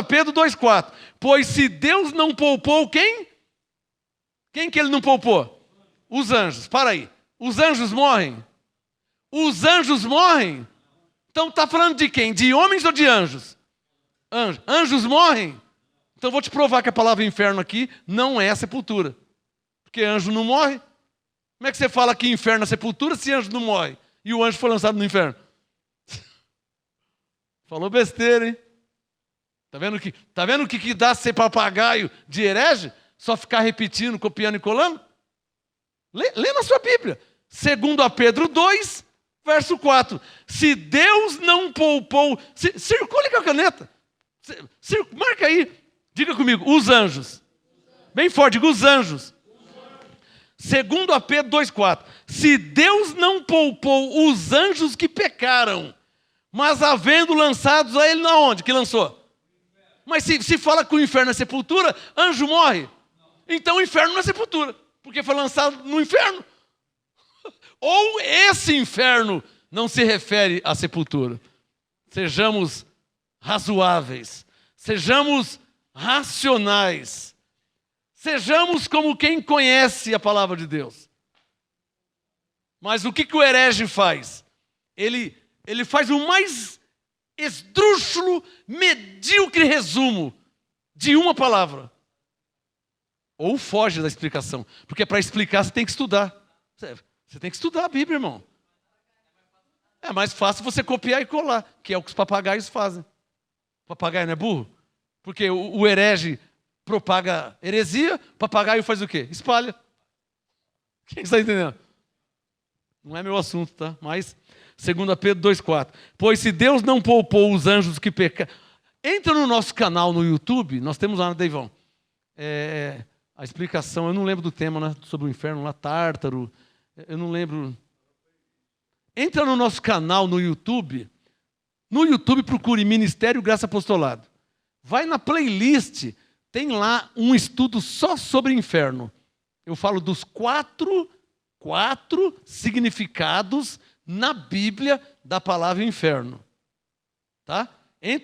Pedro 2,4. Pois se Deus não poupou quem? Quem que ele não poupou? Os anjos. Para aí. Os anjos morrem? Os anjos morrem? Então está falando de quem? De homens ou de anjos? Anjos. Anjos morrem? Então vou te provar que a palavra inferno aqui não é sepultura. Porque anjo não morre. Como é que você fala que inferno é sepultura se anjo não morre? E o anjo foi lançado no inferno? Falou besteira, hein? Tá vendo o que dá ser papagaio de herege? Só ficar repetindo, copiando e colando? Lê na sua Bíblia. 2 Pedro 2, verso 4. Se Deus não poupou... Circule com a caneta. Marca aí. Diga comigo. Os anjos. Bem forte, diga os anjos. 2 Pedro 2,4. Se Deus não poupou os anjos que pecaram, Mas havendo lançados a ele na onde que lançou? Mas se fala que o inferno é sepultura, anjo morre. Então o inferno não é sepultura, porque foi lançado no inferno. Ou esse inferno não se refere à sepultura. Sejamos razoáveis, sejamos racionais, sejamos como quem conhece a palavra de Deus. Mas o que o herege faz? Ele faz o mais esdrúxulo, medíocre resumo de uma palavra. Ou foge da explicação. Porque para explicar você tem que estudar. Você tem que estudar a Bíblia, irmão. É mais fácil você copiar e colar, que é o que os papagaios fazem. O papagaio não é burro? Porque o herege propaga heresia, o papagaio faz o quê? Espalha. Quem está entendendo? Não é meu assunto, tá? Mas, 2 Pedro 2,4. Pois se Deus não poupou os anjos que pecaram... Entra no nosso canal no YouTube, nós temos lá, Deivão, a explicação, eu não lembro do tema, né, sobre o inferno lá, Tártaro, eu não lembro... Entra no nosso canal no YouTube procure Ministério Graça Apostolado. Vai na playlist, tem lá um estudo só sobre inferno. Eu falo dos quatro significados na Bíblia da palavra inferno. Tá?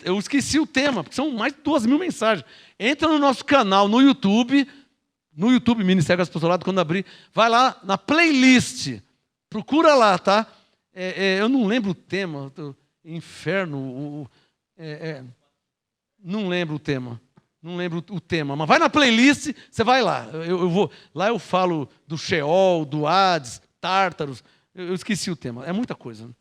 Eu esqueci o tema, porque são mais de 2.000 mensagens. Entra no nosso canal no YouTube, Ministério Graça Apostolado, quando abrir, vai lá na playlist, procura lá, tá? Eu não lembro o tema, inferno, não lembro o tema. Não lembro o tema, mas vai na playlist, você vai lá. Eu vou, lá eu falo do Sheol, do Hades, Tártaros. Eu esqueci o tema, é muita coisa. Né?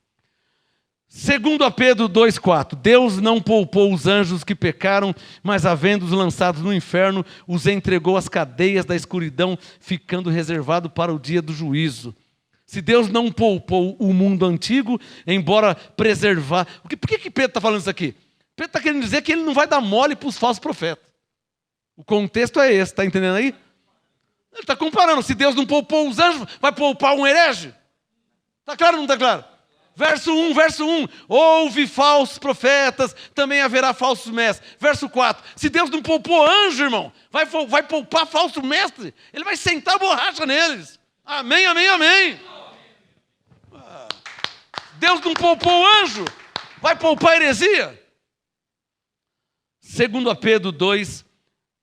2 Pedro 2,4. Deus não poupou os anjos que pecaram, mas havendo-os lançados no inferno, os entregou às cadeias da escuridão, ficando reservado para o dia do juízo. Se Deus não poupou o mundo antigo, embora preservar... Por que Pedro está falando isso aqui? Pedro está querendo dizer que ele não vai dar mole para os falsos profetas. O contexto é esse, está entendendo aí? Ele está comparando. Se Deus não poupou os anjos, vai poupar um herege? Está claro ou não está claro? Verso 1. Houve falsos profetas, também haverá falsos mestres. Verso 4. Se Deus não poupou anjo, irmão, vai poupar falso mestre? Ele vai sentar a borracha neles. Amém. Deus não poupou anjo, vai poupar heresia? 2 Pedro 2,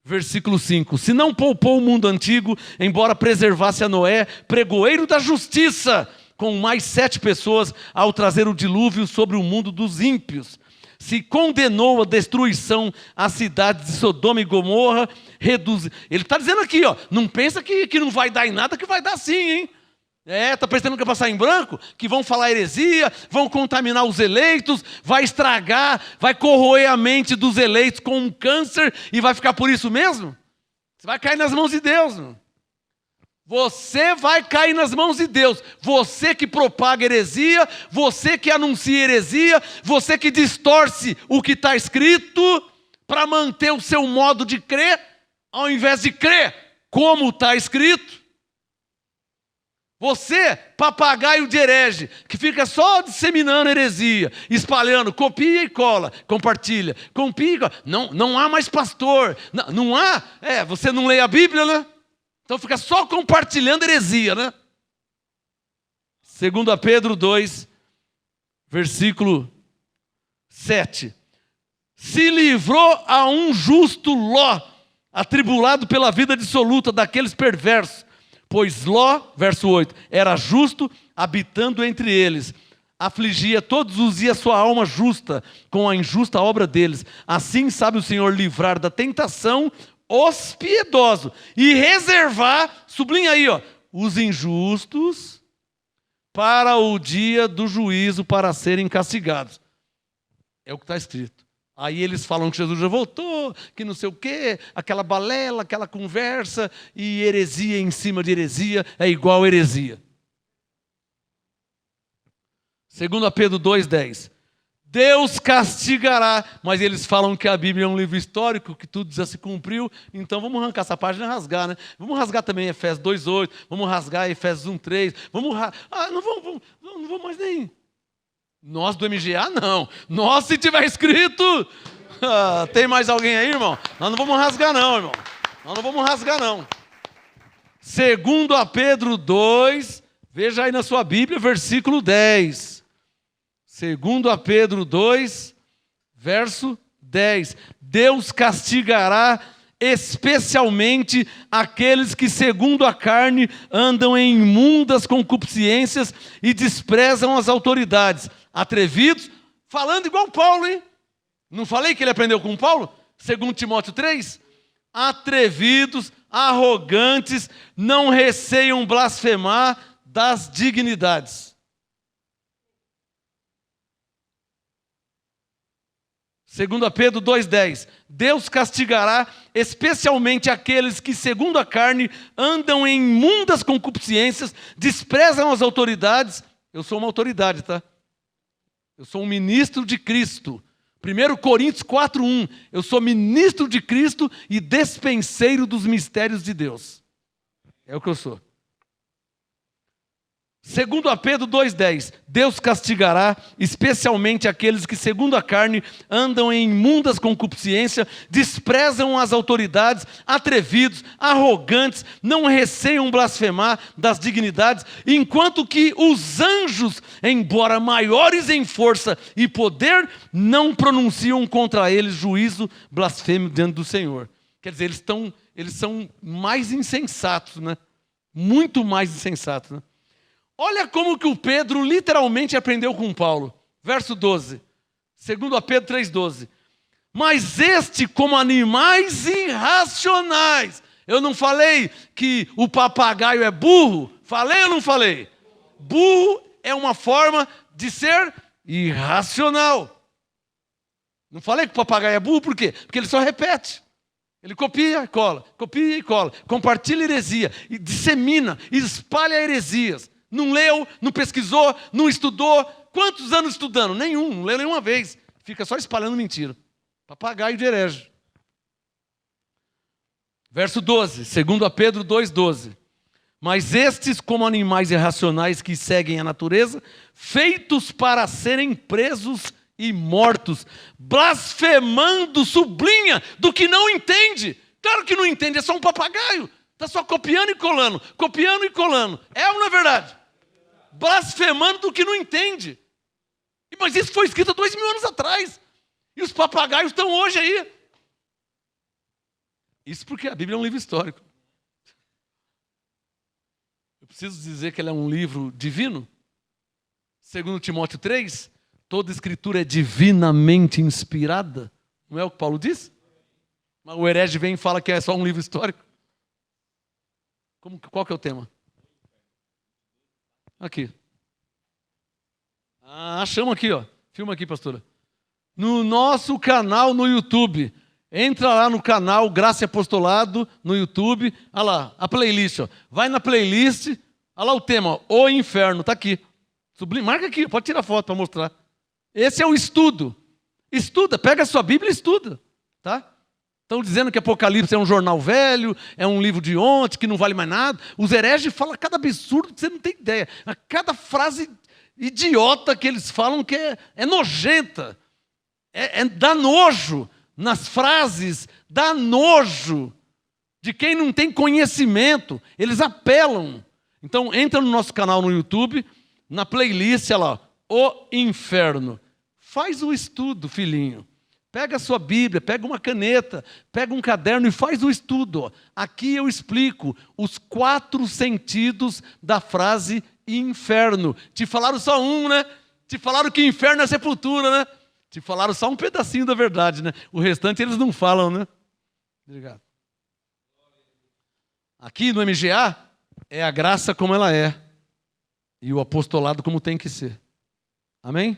versículo 5. Se não poupou o mundo antigo, embora preservasse a Noé, pregoeiro da justiça, com mais 7 pessoas, ao trazer o dilúvio sobre o mundo dos ímpios. Se condenou a destruição às cidades de Sodoma e Gomorra, reduz... Ele está dizendo aqui, ó, não pensa que não vai dar em nada, que vai dar sim, hein? Está pensando que vai passar em branco? Que vão falar heresia, vão contaminar os eleitos, vai estragar, vai corroer a mente dos eleitos com um câncer e vai ficar por isso mesmo? Você vai cair nas mãos de Deus. Não? Você vai cair nas mãos de Deus. Você que propaga heresia, você que anuncia heresia, você que distorce o que está escrito para manter o seu modo de crer, ao invés de crer como está escrito. Você, papagaio de herege, que fica só disseminando heresia, espalhando, copia e cola, compartilha, copia e cola. Não há mais pastor, não há, você não lê a Bíblia, né? Então fica só compartilhando heresia, né? 2 Pedro 2, versículo 7. Se livrou a um justo Ló, atribulado pela vida dissoluta daqueles perversos, pois Ló, verso 8, era justo, habitando entre eles. Afligia todos os dias sua alma justa, com a injusta obra deles. Assim sabe o Senhor livrar da tentação os piedosos e reservar, sublinha aí, ó, os injustos para o dia do juízo, para serem castigados. É o que está escrito. Aí eles falam que Jesus já voltou, que não sei o quê, aquela balela, aquela conversa, e heresia em cima de heresia é igual heresia. 2 Pedro 2,10. Deus castigará, mas eles falam que a Bíblia é um livro histórico, que tudo já se cumpriu, então vamos arrancar essa página e rasgar, né? Vamos rasgar também Efésios 2,8, vamos rasgar Efésios 1,3, não vou mais nem Nós do MGA, não. Nós, se tiver escrito... tem mais alguém aí, irmão? Nós não vamos rasgar, não, irmão. Nós não vamos rasgar, não. Segundo a Pedro 2, veja aí na sua Bíblia, versículo 10. Segundo a Pedro 2, verso 10. Deus castigará especialmente aqueles que, segundo a carne, andam em imundas concupiscências e desprezam as autoridades. Atrevidos, falando igual Paulo, hein? Não falei que ele aprendeu com Paulo? Segundo Timóteo 3. Atrevidos, arrogantes, não receiam blasfemar das dignidades. Segundo a Pedro 2,10. Deus castigará especialmente aqueles que, segundo a carne, andam em imundas concupiscências, desprezam as autoridades. Eu sou uma autoridade, tá? Eu sou um ministro de Cristo. 1 Coríntios 4,1. Eu sou ministro de Cristo e despenseiro dos mistérios de Deus. É o que eu sou. Segundo a Pedro 2,10. Deus castigará especialmente aqueles que, segundo a carne, andam em imundas concupiscências, desprezam as autoridades, atrevidos, arrogantes, não receiam blasfemar das dignidades, enquanto que os anjos, embora maiores em força e poder, não pronunciam contra eles juízo blasfêmio diante do Senhor. Quer dizer, eles são mais insensatos, né? Muito mais insensatos, né? Olha como que o Pedro literalmente aprendeu com Paulo. Verso 12. Segundo a Pedro 3,12. Mas este, como animais irracionais. Eu não falei que o papagaio é burro? Falei ou não falei? Burro é uma forma de ser irracional. Não falei que o papagaio é burro, por quê? Porque ele só repete. Ele copia e cola, compartilha heresia, e dissemina, espalha heresias. Não leu, não pesquisou, não estudou. Quantos anos estudando? Nenhum, não leu nenhuma vez. Fica só espalhando mentira. Papagaio de herege. Verso 12, segundo a Pedro 2,12. Mas estes, como animais irracionais que seguem a natureza, feitos para serem presos e mortos, blasfemando, sublinha do que não entende. Claro que não entende, é só um papagaio. Está só copiando e colando, copiando e colando. É ou não é verdade? Blasfemando do que não entende. Mas isso foi escrito há 2000 anos atrás. E os papagaios estão hoje aí. Isso porque a Bíblia é um livro histórico. Eu preciso dizer que ele é um livro divino? Segundo Timóteo 3, toda escritura é divinamente inspirada. Não é o que Paulo diz? Mas o herege vem e fala que é só um livro histórico. Qual que é o tema? Aqui. Achamos aqui, ó. Filma aqui, pastora. No nosso canal no YouTube. Entra lá no canal Graça e Apostolado no YouTube. Olha lá, a playlist, ó. Vai na playlist. Olha lá o tema, ó, O Inferno. Está aqui. Marca aqui, pode tirar foto para mostrar. Esse é o estudo. Estuda, pega a sua Bíblia e estuda. Tá? Estão dizendo que Apocalipse é um jornal velho, é um livro de ontem, que não vale mais nada. Os hereges falam cada absurdo que você não tem ideia. A cada frase idiota que eles falam que é nojenta. Dá nojo nas frases, dá nojo de quem não tem conhecimento. Eles apelam. Então, entra no nosso canal no YouTube, na playlist, olha lá, O Inferno. Faz o estudo, filhinho. Pega a sua Bíblia, pega uma caneta, pega um caderno e faz o estudo. Aqui eu explico os 4 sentidos da frase inferno. Te falaram só um, né? Te falaram que inferno é sepultura, né? Te falaram só um pedacinho da verdade, né? O restante eles não falam, né? Obrigado. Aqui no MGA é a graça como ela é e o apostolado como tem que ser. Amém?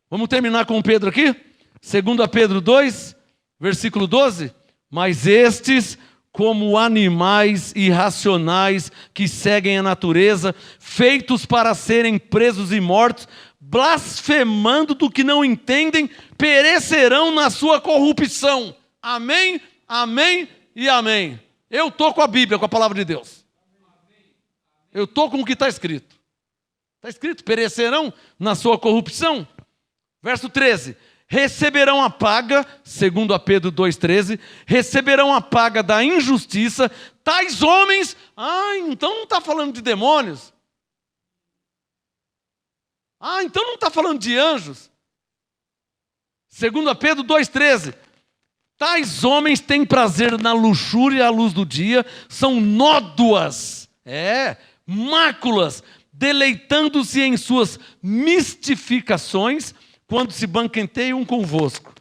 Vamos terminar com Pedro aqui? Segundo a Pedro 2, versículo 12. Mas estes, como animais irracionais que seguem a natureza, feitos para serem presos e mortos, blasfemando do que não entendem, perecerão na sua corrupção. Amém, amém e amém. Eu estou com a Bíblia, com a palavra de Deus. Eu estou com o que está escrito. Está escrito, perecerão na sua corrupção. Verso 13, receberão a paga, segundo a Pedro 2,13, receberão a paga da injustiça, tais homens... então não está falando de demônios. Então não está falando de anjos. Segundo a Pedro 2,13, tais homens têm prazer na luxúria à luz do dia, são nódoas, máculas, deleitando-se em suas mistificações, quando se banqueteiam convosco.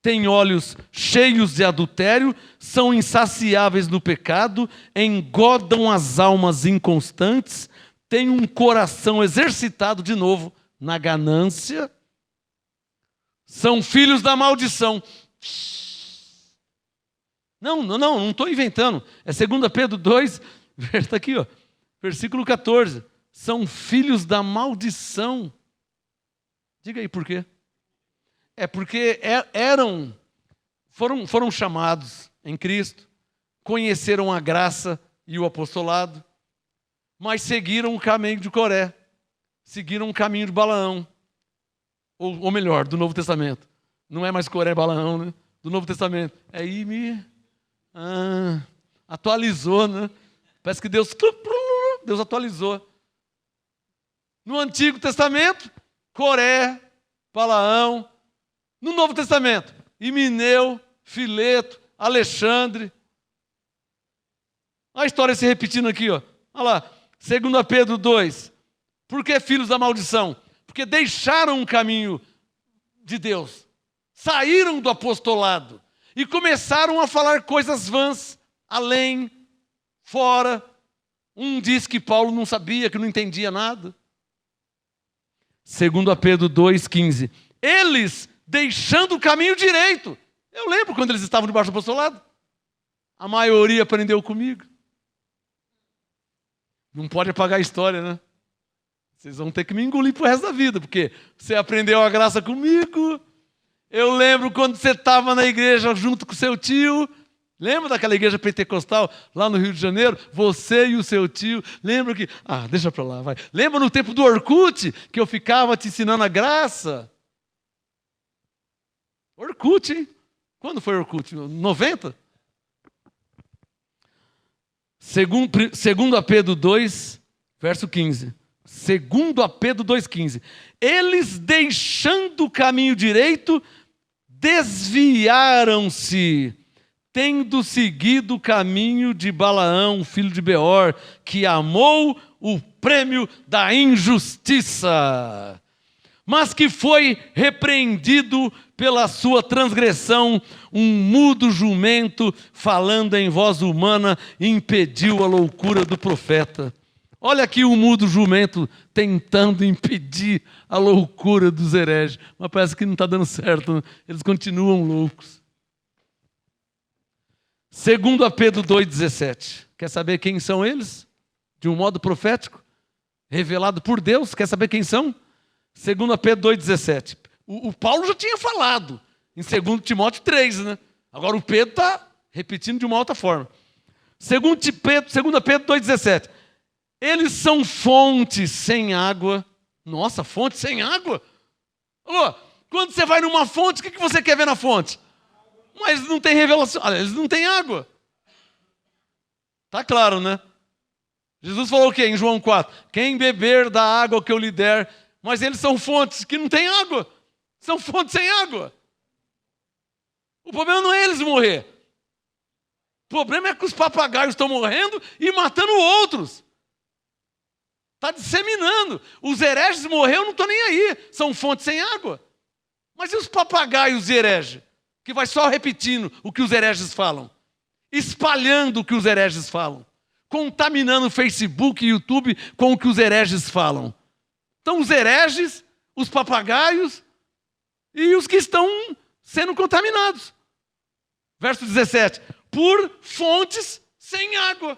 Têm olhos cheios de adultério, são insaciáveis no pecado, engodam as almas inconstantes, têm um coração exercitado de novo na ganância, são filhos da maldição. Não estou inventando. É 2 Pedro 2, está aqui, versículo 14. São filhos da maldição. Diga aí por quê. É porque foram chamados em Cristo, conheceram a graça e o apostolado, mas seguiram o caminho de Coré, seguiram o caminho de Balaão, ou melhor, do Novo Testamento. Não é mais Coré, Balaão, né? Do Novo Testamento. Aí atualizou, né? Parece que Deus atualizou. No Antigo Testamento, Coré, Balaão. No Novo Testamento, Himeneu, Fileto, Alexandre. A história se repetindo aqui, Olha lá, 2 Pedro 2. Por que filhos da maldição? Porque deixaram o caminho de Deus, saíram do apostolado e começaram a falar coisas vãs, além, fora. Um diz que Paulo não sabia, que não entendia nada. 2 Pedro 2,15. Eles deixando o caminho direito. Eu lembro quando eles estavam debaixo do apostolado. A maioria aprendeu comigo. Não pode apagar a história, né? Vocês vão ter que me engolir pro resto da vida, porque você aprendeu a graça comigo. Eu lembro quando você estava na igreja junto com seu tio. Lembra daquela igreja pentecostal lá no Rio de Janeiro? Você e o seu tio. Lembra que... deixa pra lá, vai. Lembra no tempo do Orkut, que eu ficava te ensinando a graça? Orkut, hein? Quando foi Orkut? 90? Segundo a Pedro 2, verso 15. Segundo a Pedro 2,15. Eles, deixando o caminho direito, desviaram-se, tendo seguido o caminho de Balaão, filho de Beor, que amou o prêmio da injustiça, mas que foi repreendido pela sua transgressão. Um mudo jumento, falando em voz humana, impediu a loucura do profeta. Olha aqui o mudo jumento tentando impedir a loucura dos hereges. Mas parece que não está dando certo, né? Eles continuam loucos. 2 Pedro 2,17. Quer saber quem são eles? De um modo profético? Revelado por Deus. Quer saber quem são? 2 Pedro 2,17. O Paulo já tinha falado em 2 Timóteo 3, né? Agora o Pedro está repetindo de uma outra forma. 2 Pedro 2,17. Eles são fontes sem água. Nossa, fonte sem água? Quando você vai numa fonte, o que você quer ver na fonte? Mas não tem revelação. Eles não têm água. Tá claro, né? Jesus falou o quê em João 4? Quem beber da água que eu lhe der. Mas eles são fontes que não têm água. São fontes sem água. O problema não é eles morrer. O problema é que os papagaios estão morrendo e matando outros. Está disseminando. Os hereges morreram, não estou nem aí. São fontes sem água. Mas e os papagaios hereges? Que vai só repetindo o que os hereges falam. Espalhando o que os hereges falam. Contaminando o Facebook e o YouTube com o que os hereges falam. Então os hereges, os papagaios e os que estão sendo contaminados. Verso 17. Por fontes sem água.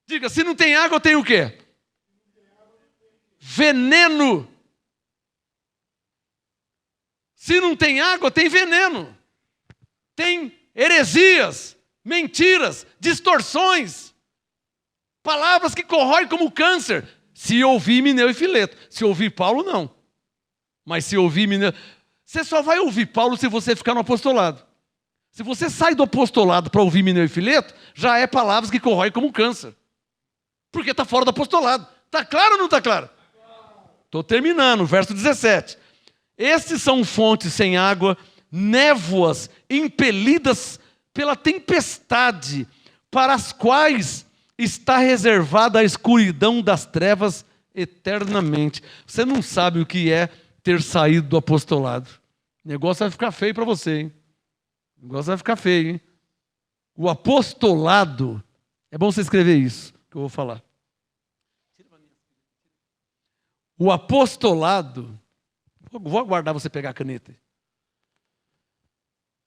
Diga, se não tem água, tem o quê? Veneno. Se não tem água, tem veneno. Tem heresias, mentiras, distorções. Palavras que corroem como câncer. Se ouvir Himeneu e Fileto. Se ouvir Paulo, não. Mas se ouvir Himeneu... Você só vai ouvir Paulo se você ficar no apostolado. Se você sai do apostolado para ouvir Himeneu e Fileto, já é palavras que corroem como um câncer. Porque está fora do apostolado. Está claro ou não está claro? Estou terminando, verso 17. Estes são fontes sem água, névoas impelidas pela tempestade, para as quais está reservada a escuridão das trevas eternamente. Você não sabe o que é ter saído do apostolado. O negócio vai ficar feio para você, hein? O negócio vai ficar feio, hein? O apostolado, é bom você escrever isso, que eu vou falar. O apostolado, vou aguardar você pegar a caneta.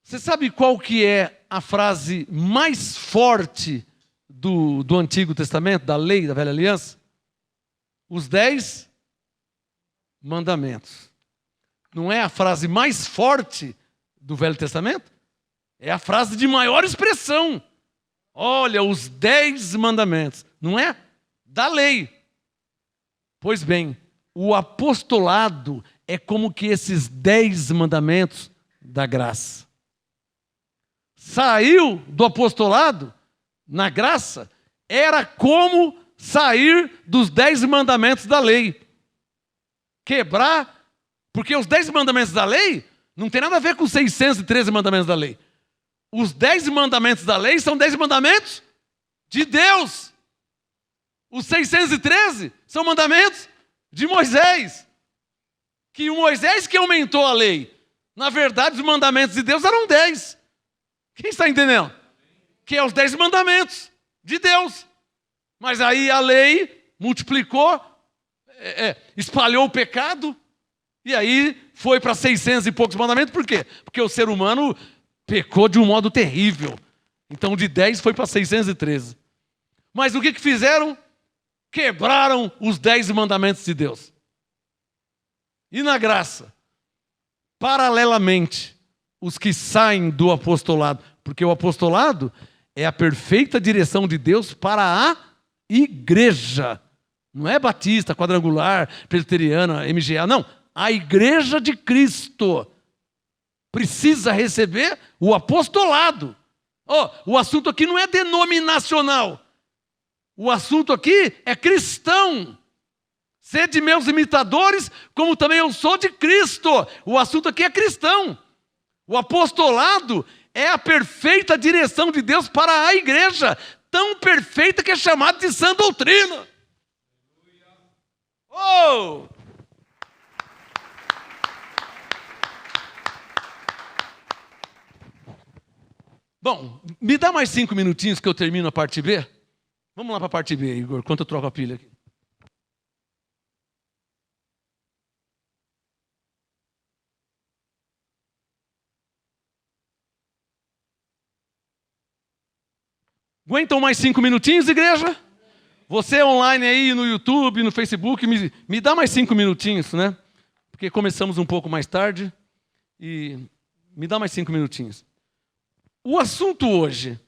Você sabe qual que é a frase mais forte do Antigo Testamento, da lei, da Velha Aliança? Os 10 mandamentos. Não é a frase mais forte do Velho Testamento? É a frase de maior expressão. Olha, os 10 mandamentos. Não é? Da lei. Pois bem, o apostolado é como que esses 10 mandamentos da graça. Saiu do apostolado, na graça, era como sair dos 10 mandamentos da lei. Quebrar, porque os 10 mandamentos da lei não tem nada a ver com os 613 mandamentos da lei. Os 10 mandamentos da lei são 10 mandamentos de Deus. Os 613 são mandamentos de Moisés. Que o Moisés que aumentou a lei. Na verdade, os mandamentos de Deus eram 10. Quem está entendendo? Que é os 10 mandamentos de Deus. Mas aí a lei multiplicou, espalhou o pecado, e aí foi para 600 e poucos mandamentos. Por quê? Porque o ser humano pecou de um modo terrível. Então de 10 foi para 613. Mas o que fizeram? Quebraram os 10 mandamentos de Deus. E na graça, paralelamente, os que saem do apostolado, porque o apostolado é a perfeita direção de Deus para a igreja. Não é batista, quadrangular, presbiteriana, MGA, não. A igreja de Cristo precisa receber o apostolado. O assunto aqui não é denominacional. O assunto aqui é cristão. Sede meus imitadores, como também eu sou de Cristo. O assunto aqui é cristão. O apostolado é a perfeita direção de Deus para a igreja, tão perfeita que é chamada de sã doutrina. Oh! Bom, me dá mais 5 minutinhos que eu termino a parte B? Vamos lá para a parte B, Igor, enquanto eu troco a pilha aqui. Aguentam mais 5 minutinhos, igreja? Você online aí no YouTube, no Facebook, me dá mais 5 minutinhos, né? Porque começamos um pouco mais tarde. E me dá mais 5 minutinhos. O assunto hoje,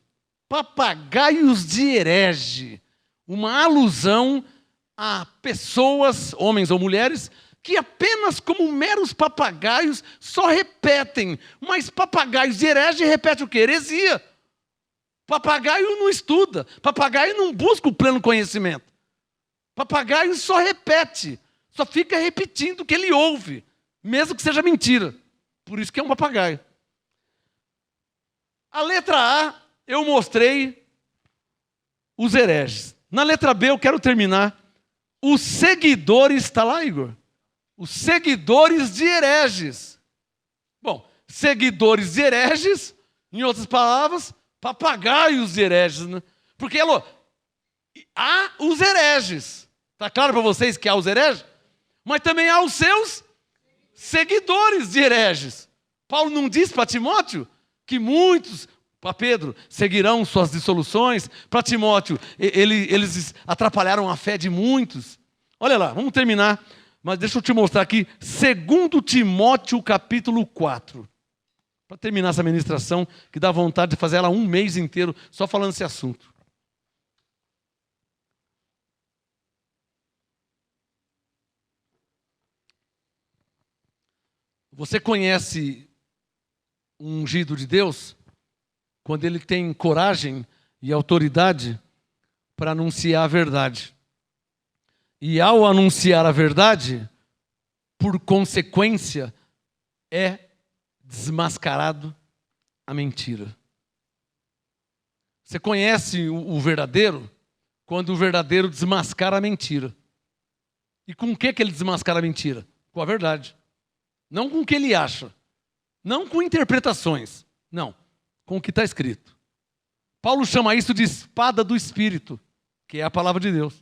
papagaios de herege. Uma alusão a pessoas, homens ou mulheres, que apenas como meros papagaios só repetem. Mas papagaios de herege repetem o quê? Heresia. Papagaio não estuda. Papagaio não busca o pleno conhecimento. Papagaio só repete. Só fica repetindo o que ele ouve. Mesmo que seja mentira. Por isso que é um papagaio. A letra A, eu mostrei os hereges. Na letra B, eu quero terminar. Os seguidores, está lá, Igor? Os seguidores de hereges. Bom, seguidores de hereges, em outras palavras, papagaios de hereges, né? Porque há os hereges. Está claro para vocês que há os hereges? Mas também há os seus seguidores de hereges. Paulo não diz para Timóteo que muitos, para Pedro, seguirão suas dissoluções. Para Timóteo, eles atrapalharam a fé de muitos. Olha lá, vamos terminar. Mas deixa eu te mostrar aqui, 2 Timóteo capítulo 4. Para terminar essa ministração, que dá vontade de fazer ela um mês inteiro, só falando esse assunto. Você conhece um ungido de Deus quando ele tem coragem e autoridade para anunciar a verdade. E ao anunciar a verdade, por consequência, é desmascarado a mentira. Você conhece o verdadeiro quando o verdadeiro desmascara a mentira. E com o que ele desmascara a mentira? Com a verdade. Não com o que ele acha. Não com interpretações. Não. Com o que está escrito. Paulo chama isso de espada do Espírito, que é a palavra de Deus.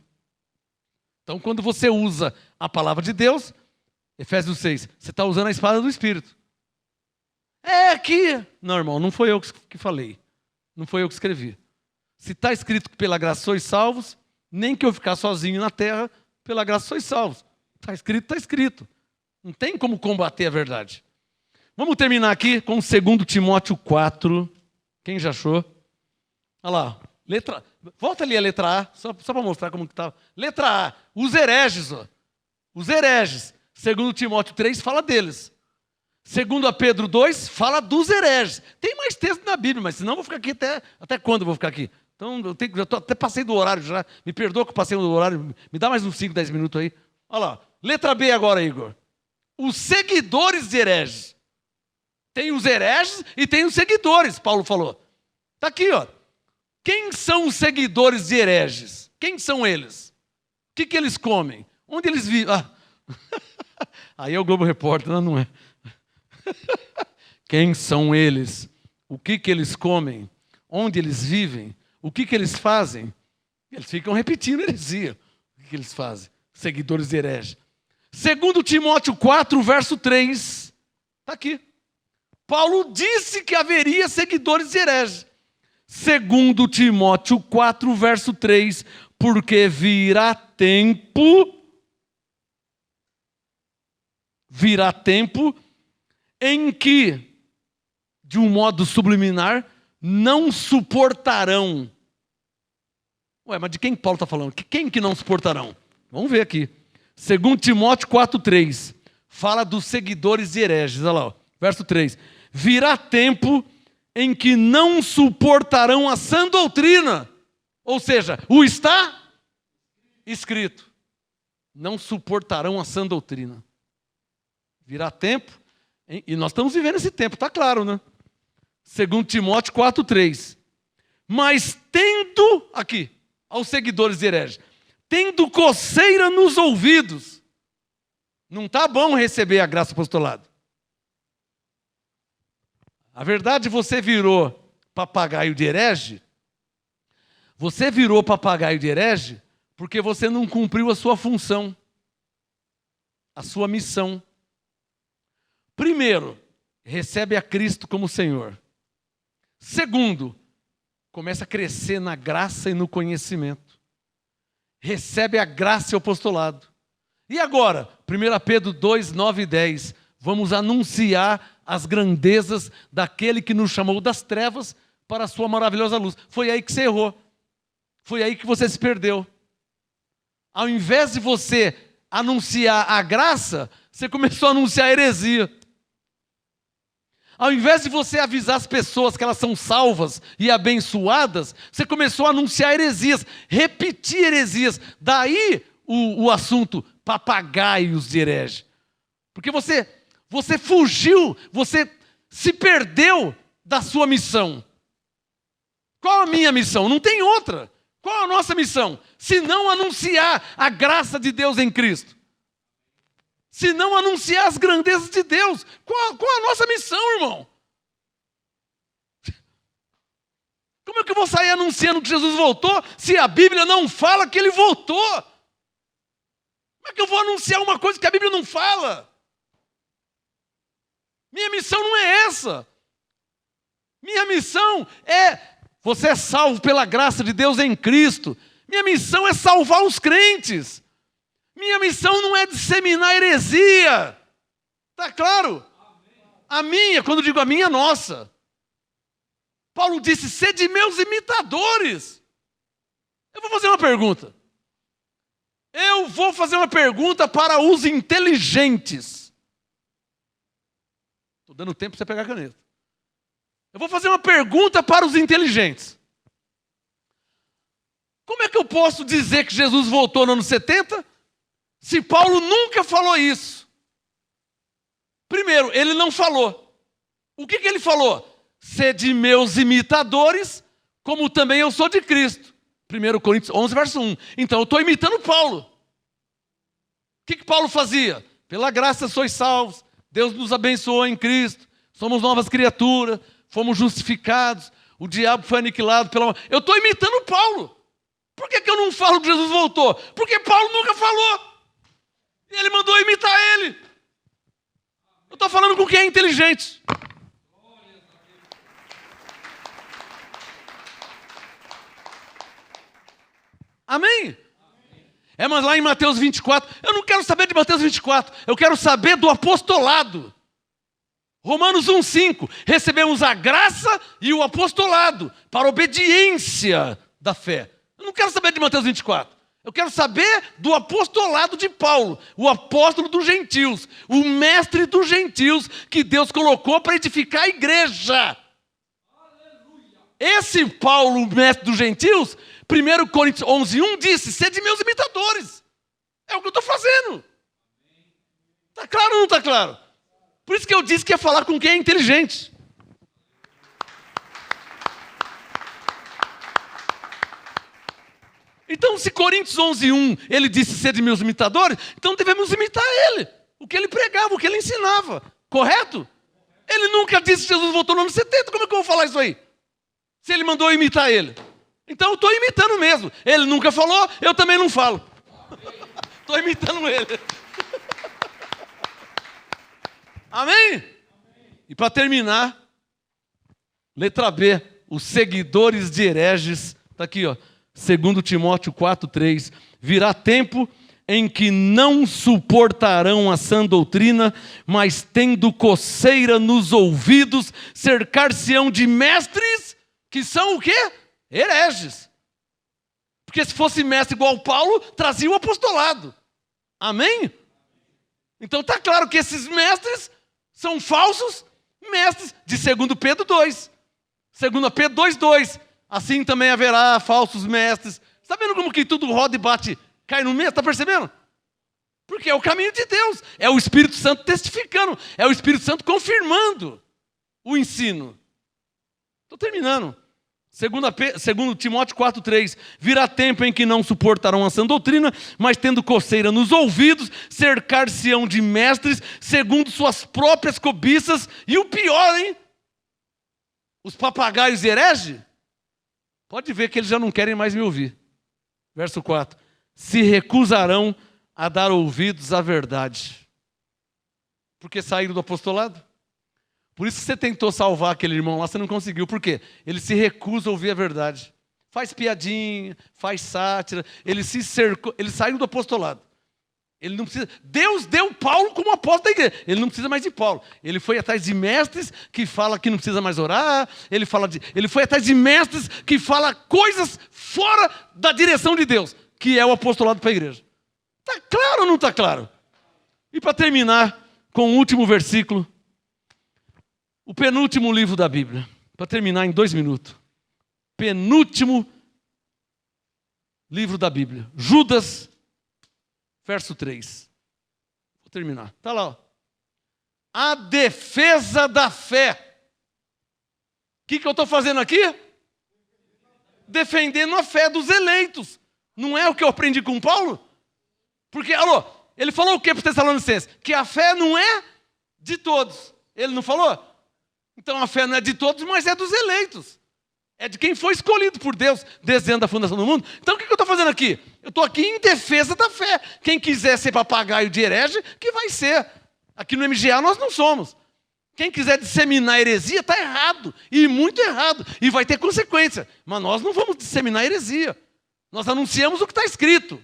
Então, quando você usa a palavra de Deus, Efésios 6, você está usando a espada do Espírito. É que... Não, irmão, não foi eu que falei. Não foi eu que escrevi. Se está escrito que pela graça sois salvos, nem que eu ficar sozinho na terra, pela graça sois salvos. Está escrito, está escrito. Não tem como combater a verdade. Vamos terminar aqui com 2 Timóteo 4. Quem já achou? Olha lá. Volta ali a letra A, só para mostrar como que estava. Letra A, os hereges. Ó. Os hereges. 2 Timóteo 3 fala deles. 2 Pedro 2 fala dos hereges. Tem mais texto na Bíblia, mas senão eu vou ficar aqui até quando eu vou ficar aqui? Então, até passei do horário já. Me perdoa que eu passei do horário. Me dá mais uns 5, 10 minutos aí. Olha lá. Letra B agora, Igor. Os seguidores de hereges. Tem os hereges e tem os seguidores, Paulo falou. Está aqui, ó. Quem são os seguidores de hereges? Quem são eles? O que eles comem? Onde eles vivem? Ah. Aí é o Globo Repórter, não é? Quem são eles? O que eles comem? Onde eles vivem? O que eles fazem? Eles ficam repetindo heresia. O que eles fazem? Seguidores de hereges. 2 Timóteo 4, verso 3. Está aqui. Paulo disse que haveria seguidores de hereges. 2 Timóteo 4, verso 3. Porque virá tempo em que, de um modo subliminar, não suportarão. Ué, mas de quem Paulo está falando? Quem que não suportarão? Vamos ver aqui. 2 Timóteo 4,3 fala dos seguidores de hereges. Olha lá, ó, verso 3. Virá tempo em que não suportarão a sã doutrina. Ou seja, o está escrito. Não suportarão a sã doutrina. Virá tempo, e nós estamos vivendo esse tempo, está claro, né? 2 Timóteo 4,3. Mas tendo, aqui, aos seguidores de hereges, tendo coceira nos ouvidos, não está bom receber a graça do apostolado. A verdade, você virou papagaio de herege, você virou papagaio de herege porque você não cumpriu a sua função, a sua missão. Primeiro, recebe a Cristo como Senhor. Segundo, começa a crescer na graça e no conhecimento. Recebe a graça e o apostolado. E agora, 1 Pedro 2, 9 e 10, vamos anunciar as grandezas daquele que nos chamou das trevas para a sua maravilhosa luz. Foi aí que você errou. Foi aí que você se perdeu. Ao invés de você anunciar a graça, você começou a anunciar a heresia. Ao invés de você avisar as pessoas que elas são salvas e abençoadas, você começou a anunciar heresias, repetir heresias. Daí o assunto papagaios de herege. Porque você fugiu, você se perdeu da sua missão. Qual a minha missão? Não tem outra. Qual a nossa missão? Se não anunciar a graça de Deus em Cristo. Se não anunciar as grandezas de Deus. Qual a nossa missão, irmão? Como é que eu vou sair anunciando que Jesus voltou se a Bíblia não fala que Ele voltou? Como é que eu vou anunciar uma coisa que a Bíblia não fala? Minha missão não é essa. Minha missão é... Você é salvo pela graça de Deus em Cristo. Minha missão é salvar os crentes. Minha missão não é disseminar heresia. Está claro? A minha, quando eu digo a minha, nossa. Paulo disse, sede meus imitadores. Eu vou fazer uma pergunta. Eu vou fazer uma pergunta para os inteligentes. Estou dando tempo para você pegar a caneta. Eu vou fazer uma pergunta para os inteligentes. Como é que eu posso dizer que Jesus voltou no ano 70 se Paulo nunca falou isso? Primeiro, ele não falou. O que ele falou? Sede meus imitadores, como também eu sou de Cristo. 1 Coríntios 11, verso 1. Então eu estou imitando Paulo. O que Paulo fazia? Pela graça sois salvos, Deus nos abençoou em Cristo, somos novas criaturas, fomos justificados, o diabo foi aniquilado pela... Eu estou imitando Paulo. Por que eu não falo que Jesus voltou? Porque Paulo nunca falou. E ele mandou imitar ele. Eu estou falando com quem é inteligente. Amém? É, mas lá em Mateus 24, eu não quero saber de Mateus 24, eu quero saber do apostolado. Romanos 1,5, recebemos a graça e o apostolado para a obediência da fé. Eu não quero saber de Mateus 24, eu quero saber do apostolado de Paulo, o apóstolo dos gentios, o mestre dos gentios que Deus colocou para edificar a igreja. Esse Paulo, o mestre dos gentios, 1 Coríntios 11:1 disse, sede meus imitadores. É o que eu estou fazendo. Está claro ou não está claro? Por isso que eu disse que ia falar com quem é inteligente. Então, se Coríntios 11:1 ele disse sede meus imitadores, então devemos imitar ele. O que ele pregava, o que ele ensinava. Correto? Ele nunca disse que Jesus voltou no ano 70. Como é que eu vou falar isso aí? Se ele mandou imitar ele. Então eu estou imitando mesmo. Ele nunca falou, eu também não falo. Estou imitando ele. Amém? E para terminar, letra B, os seguidores de hereges. Está aqui, ó, 2 Timóteo 4:3. Virá tempo em que não suportarão a sã doutrina, mas tendo coceira nos ouvidos, cercar-se-ão de mestres que são o quê? Hereges. Porque se fosse mestre igual Paulo, trazia o apostolado. Amém? Então está claro que esses mestres são falsos mestres, de 2 Pedro 2. 2 Pedro 2:2. Assim também haverá falsos mestres. Está vendo como que tudo roda e bate, cai no meio? Está percebendo? Porque é o caminho de Deus. É o Espírito Santo testificando. É o Espírito Santo confirmando o ensino. Estou terminando. 2 Timóteo 4:3. Virá tempo em que não suportarão a sã doutrina, mas tendo coceira nos ouvidos, cercar-se-ão de mestres, segundo suas próprias cobiças. E o pior, hein? Os papagaios hereges, pode ver que eles já não querem mais me ouvir. Verso 4. Se recusarão a dar ouvidos à verdade. Porque saíram do apostolado? Por isso que você tentou salvar aquele irmão lá, você não conseguiu. Por quê? Ele se recusa a ouvir a verdade. Faz piadinha, faz sátira. Ele se cercou, ele saiu do apostolado. Ele não precisa. Deus deu Paulo como apóstolo da igreja. Ele não precisa mais de Paulo. Ele foi atrás de mestres que falam que não precisa mais orar. Ele foi atrás de mestres que falam coisas fora da direção de Deus, que é o apostolado para a igreja. Está claro ou não está claro? E para terminar com o último versículo, o penúltimo livro da Bíblia, para terminar em 2 minutos. Penúltimo livro da Bíblia. Judas, verso 3. Vou terminar. Está lá, ó. A defesa da fé. O que eu estou fazendo aqui? Defendendo a fé dos eleitos. Não é o que eu aprendi com Paulo? Porque, ele falou o que para os Tessalonicenses? Que a fé não é de todos. Ele não falou? Então a fé não é de todos, mas é dos eleitos. É de quem foi escolhido por Deus desde a fundação do mundo. Então o que eu estou fazendo aqui? Eu estou aqui em defesa da fé. Quem quiser ser papagaio de herege, que vai ser. Aqui no MGA nós não somos. Quem quiser disseminar heresia, está errado. E muito errado. E vai ter consequência. Mas nós não vamos disseminar heresia. Nós anunciamos o que está escrito.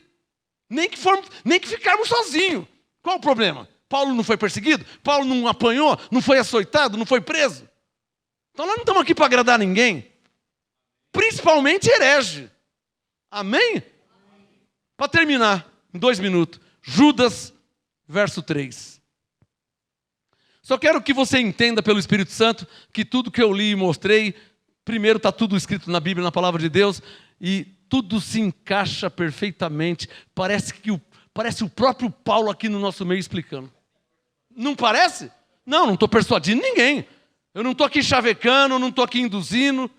Nem que ficarmos sozinhos. Qual o problema? Paulo não foi perseguido? Paulo não apanhou? Não foi açoitado? Não foi preso? Então nós não estamos aqui para agradar ninguém. Principalmente herege. Amém? Para terminar, em 2 minutos. Judas, verso 3. Só quero que você entenda pelo Espírito Santo que tudo que eu li e mostrei, primeiro está tudo escrito na Bíblia, na Palavra de Deus, e tudo se encaixa perfeitamente. Parece o próprio Paulo aqui no nosso meio explicando. Não parece? Não estou persuadindo ninguém. Eu não estou aqui chavecando, não estou aqui induzindo.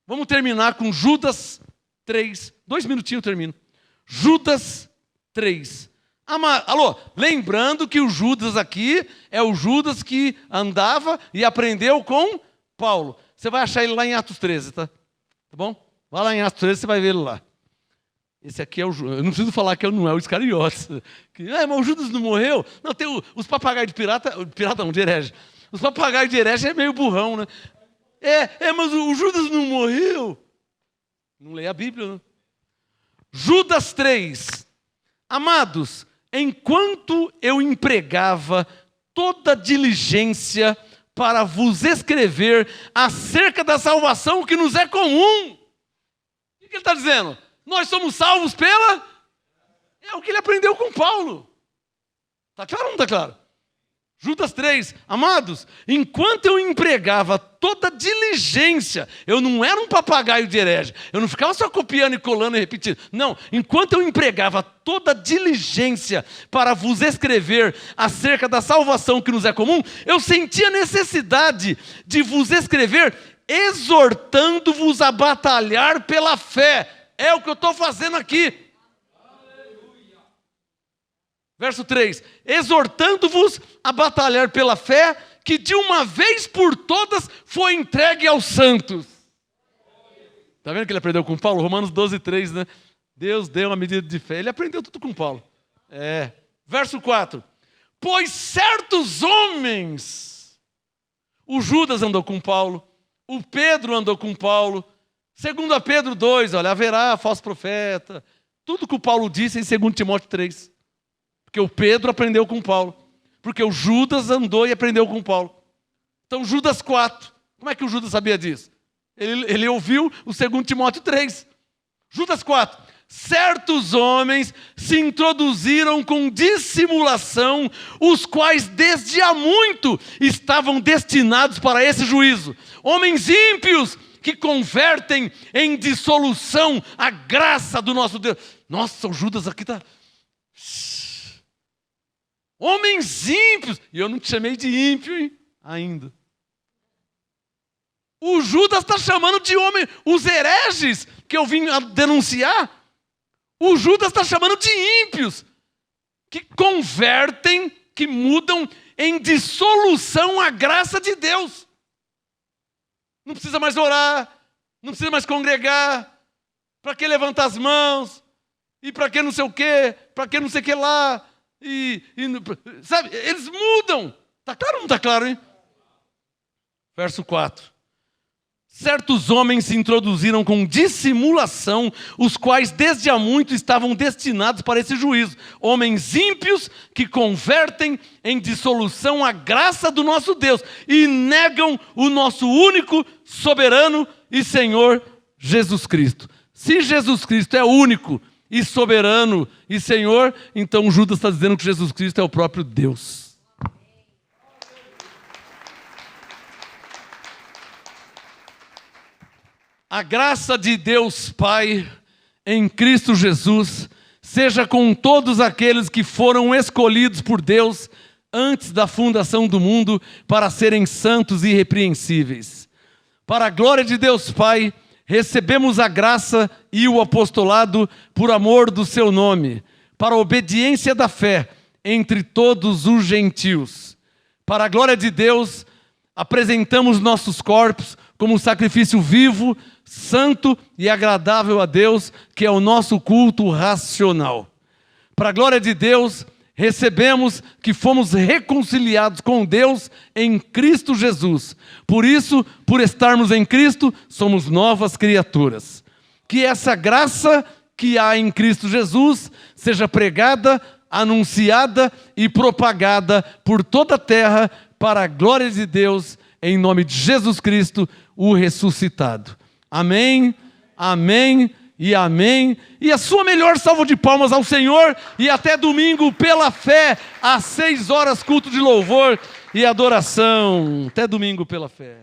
Vamos terminar com Judas 3. 2 minutinhos eu termino. Judas 3. Alô, lembrando que o Judas aqui é o Judas que andava e aprendeu com Paulo. Você vai achar ele lá em Atos 13, tá? Tá bom? Vai lá em Atos 13, você vai ver ele lá. Esse aqui é o Judas. Eu não preciso falar que não é o Iscariotes. Mas o Judas não morreu? Não, tem os papagaios de pirata não, de herege. Os papagaios de herege é meio burrão, né? Mas o Judas não morreu. Não lê a Bíblia, não. Judas 3. Amados, enquanto eu empregava toda diligência para vos escrever acerca da salvação que nos é comum. O que ele está dizendo? Nós somos salvos pela... É o que ele aprendeu com Paulo. Está claro ou não está claro? Judas 3, amados, enquanto eu empregava toda diligência, eu não era um papagaio de herege, eu não ficava só copiando e colando e repetindo. Não, enquanto eu empregava toda diligência para vos escrever acerca da salvação que nos é comum, eu sentia necessidade de vos escrever, exortando-vos a batalhar pela fé. É o que eu estou fazendo aqui. Verso 3, exortando-vos a batalhar pela fé, que de uma vez por todas foi entregue aos santos. Está vendo que ele aprendeu com Paulo? Romanos 12, 3, né? Deus deu uma medida de fé. Ele aprendeu tudo com Paulo. Verso 4, pois certos homens, o Judas andou com Paulo, o Pedro andou com Paulo, segundo a Pedro 2, olha, haverá falso profeta, tudo que o Paulo disse em 2 Timóteo 3. Porque o Pedro aprendeu com Paulo. Porque o Judas andou e aprendeu com Paulo. Então Judas 4. Como é que o Judas sabia disso? Ele ouviu o 2 Timóteo 3. Judas 4. Certos homens se introduziram com dissimulação, os quais desde há muito estavam destinados para esse juízo. Homens ímpios que convertem em dissolução a graça do nosso Deus. Nossa, o Judas aqui está... Homens ímpios. E eu não te chamei de ímpio, hein? Ainda. O Judas está chamando de homem. Os hereges que eu vim a denunciar, o Judas está chamando de ímpios. Que convertem, que mudam em dissolução a graça de Deus. Não precisa mais orar. Não precisa mais congregar. Para que levantar as mãos? E para que não sei o quê? Para que não sei o que lá? Sabe, eles mudam. Está claro ou não está claro, hein? Verso 4. Certos homens se introduziram com dissimulação, os quais desde há muito estavam destinados para esse juízo. Homens ímpios que convertem em dissolução a graça do nosso Deus e negam o nosso único, soberano e Senhor Jesus Cristo. Se Jesus Cristo é único e soberano e Senhor, então Judas está dizendo que Jesus Cristo é o próprio Deus. A graça de Deus Pai em Cristo Jesus seja com todos aqueles que foram escolhidos por Deus antes da fundação do mundo para serem santos e irrepreensíveis. Para a glória de Deus Pai, recebemos a graça e o apostolado por amor do seu nome, para a obediência da fé entre todos os gentios. Para a glória de Deus, apresentamos nossos corpos como sacrifício vivo, santo e agradável a Deus, que é o nosso culto racional. Para a glória de Deus, recebemos que fomos reconciliados com Deus em Cristo Jesus. Por isso, por estarmos em Cristo, somos novas criaturas. Que essa graça que há em Cristo Jesus seja pregada, anunciada e propagada por toda a terra para a glória de Deus, em nome de Jesus Cristo, o ressuscitado. Amém, amém e amém. E a sua melhor salva de palmas ao Senhor. E até domingo, pela fé, às 6 horas, culto de louvor e adoração. Até domingo, pela fé.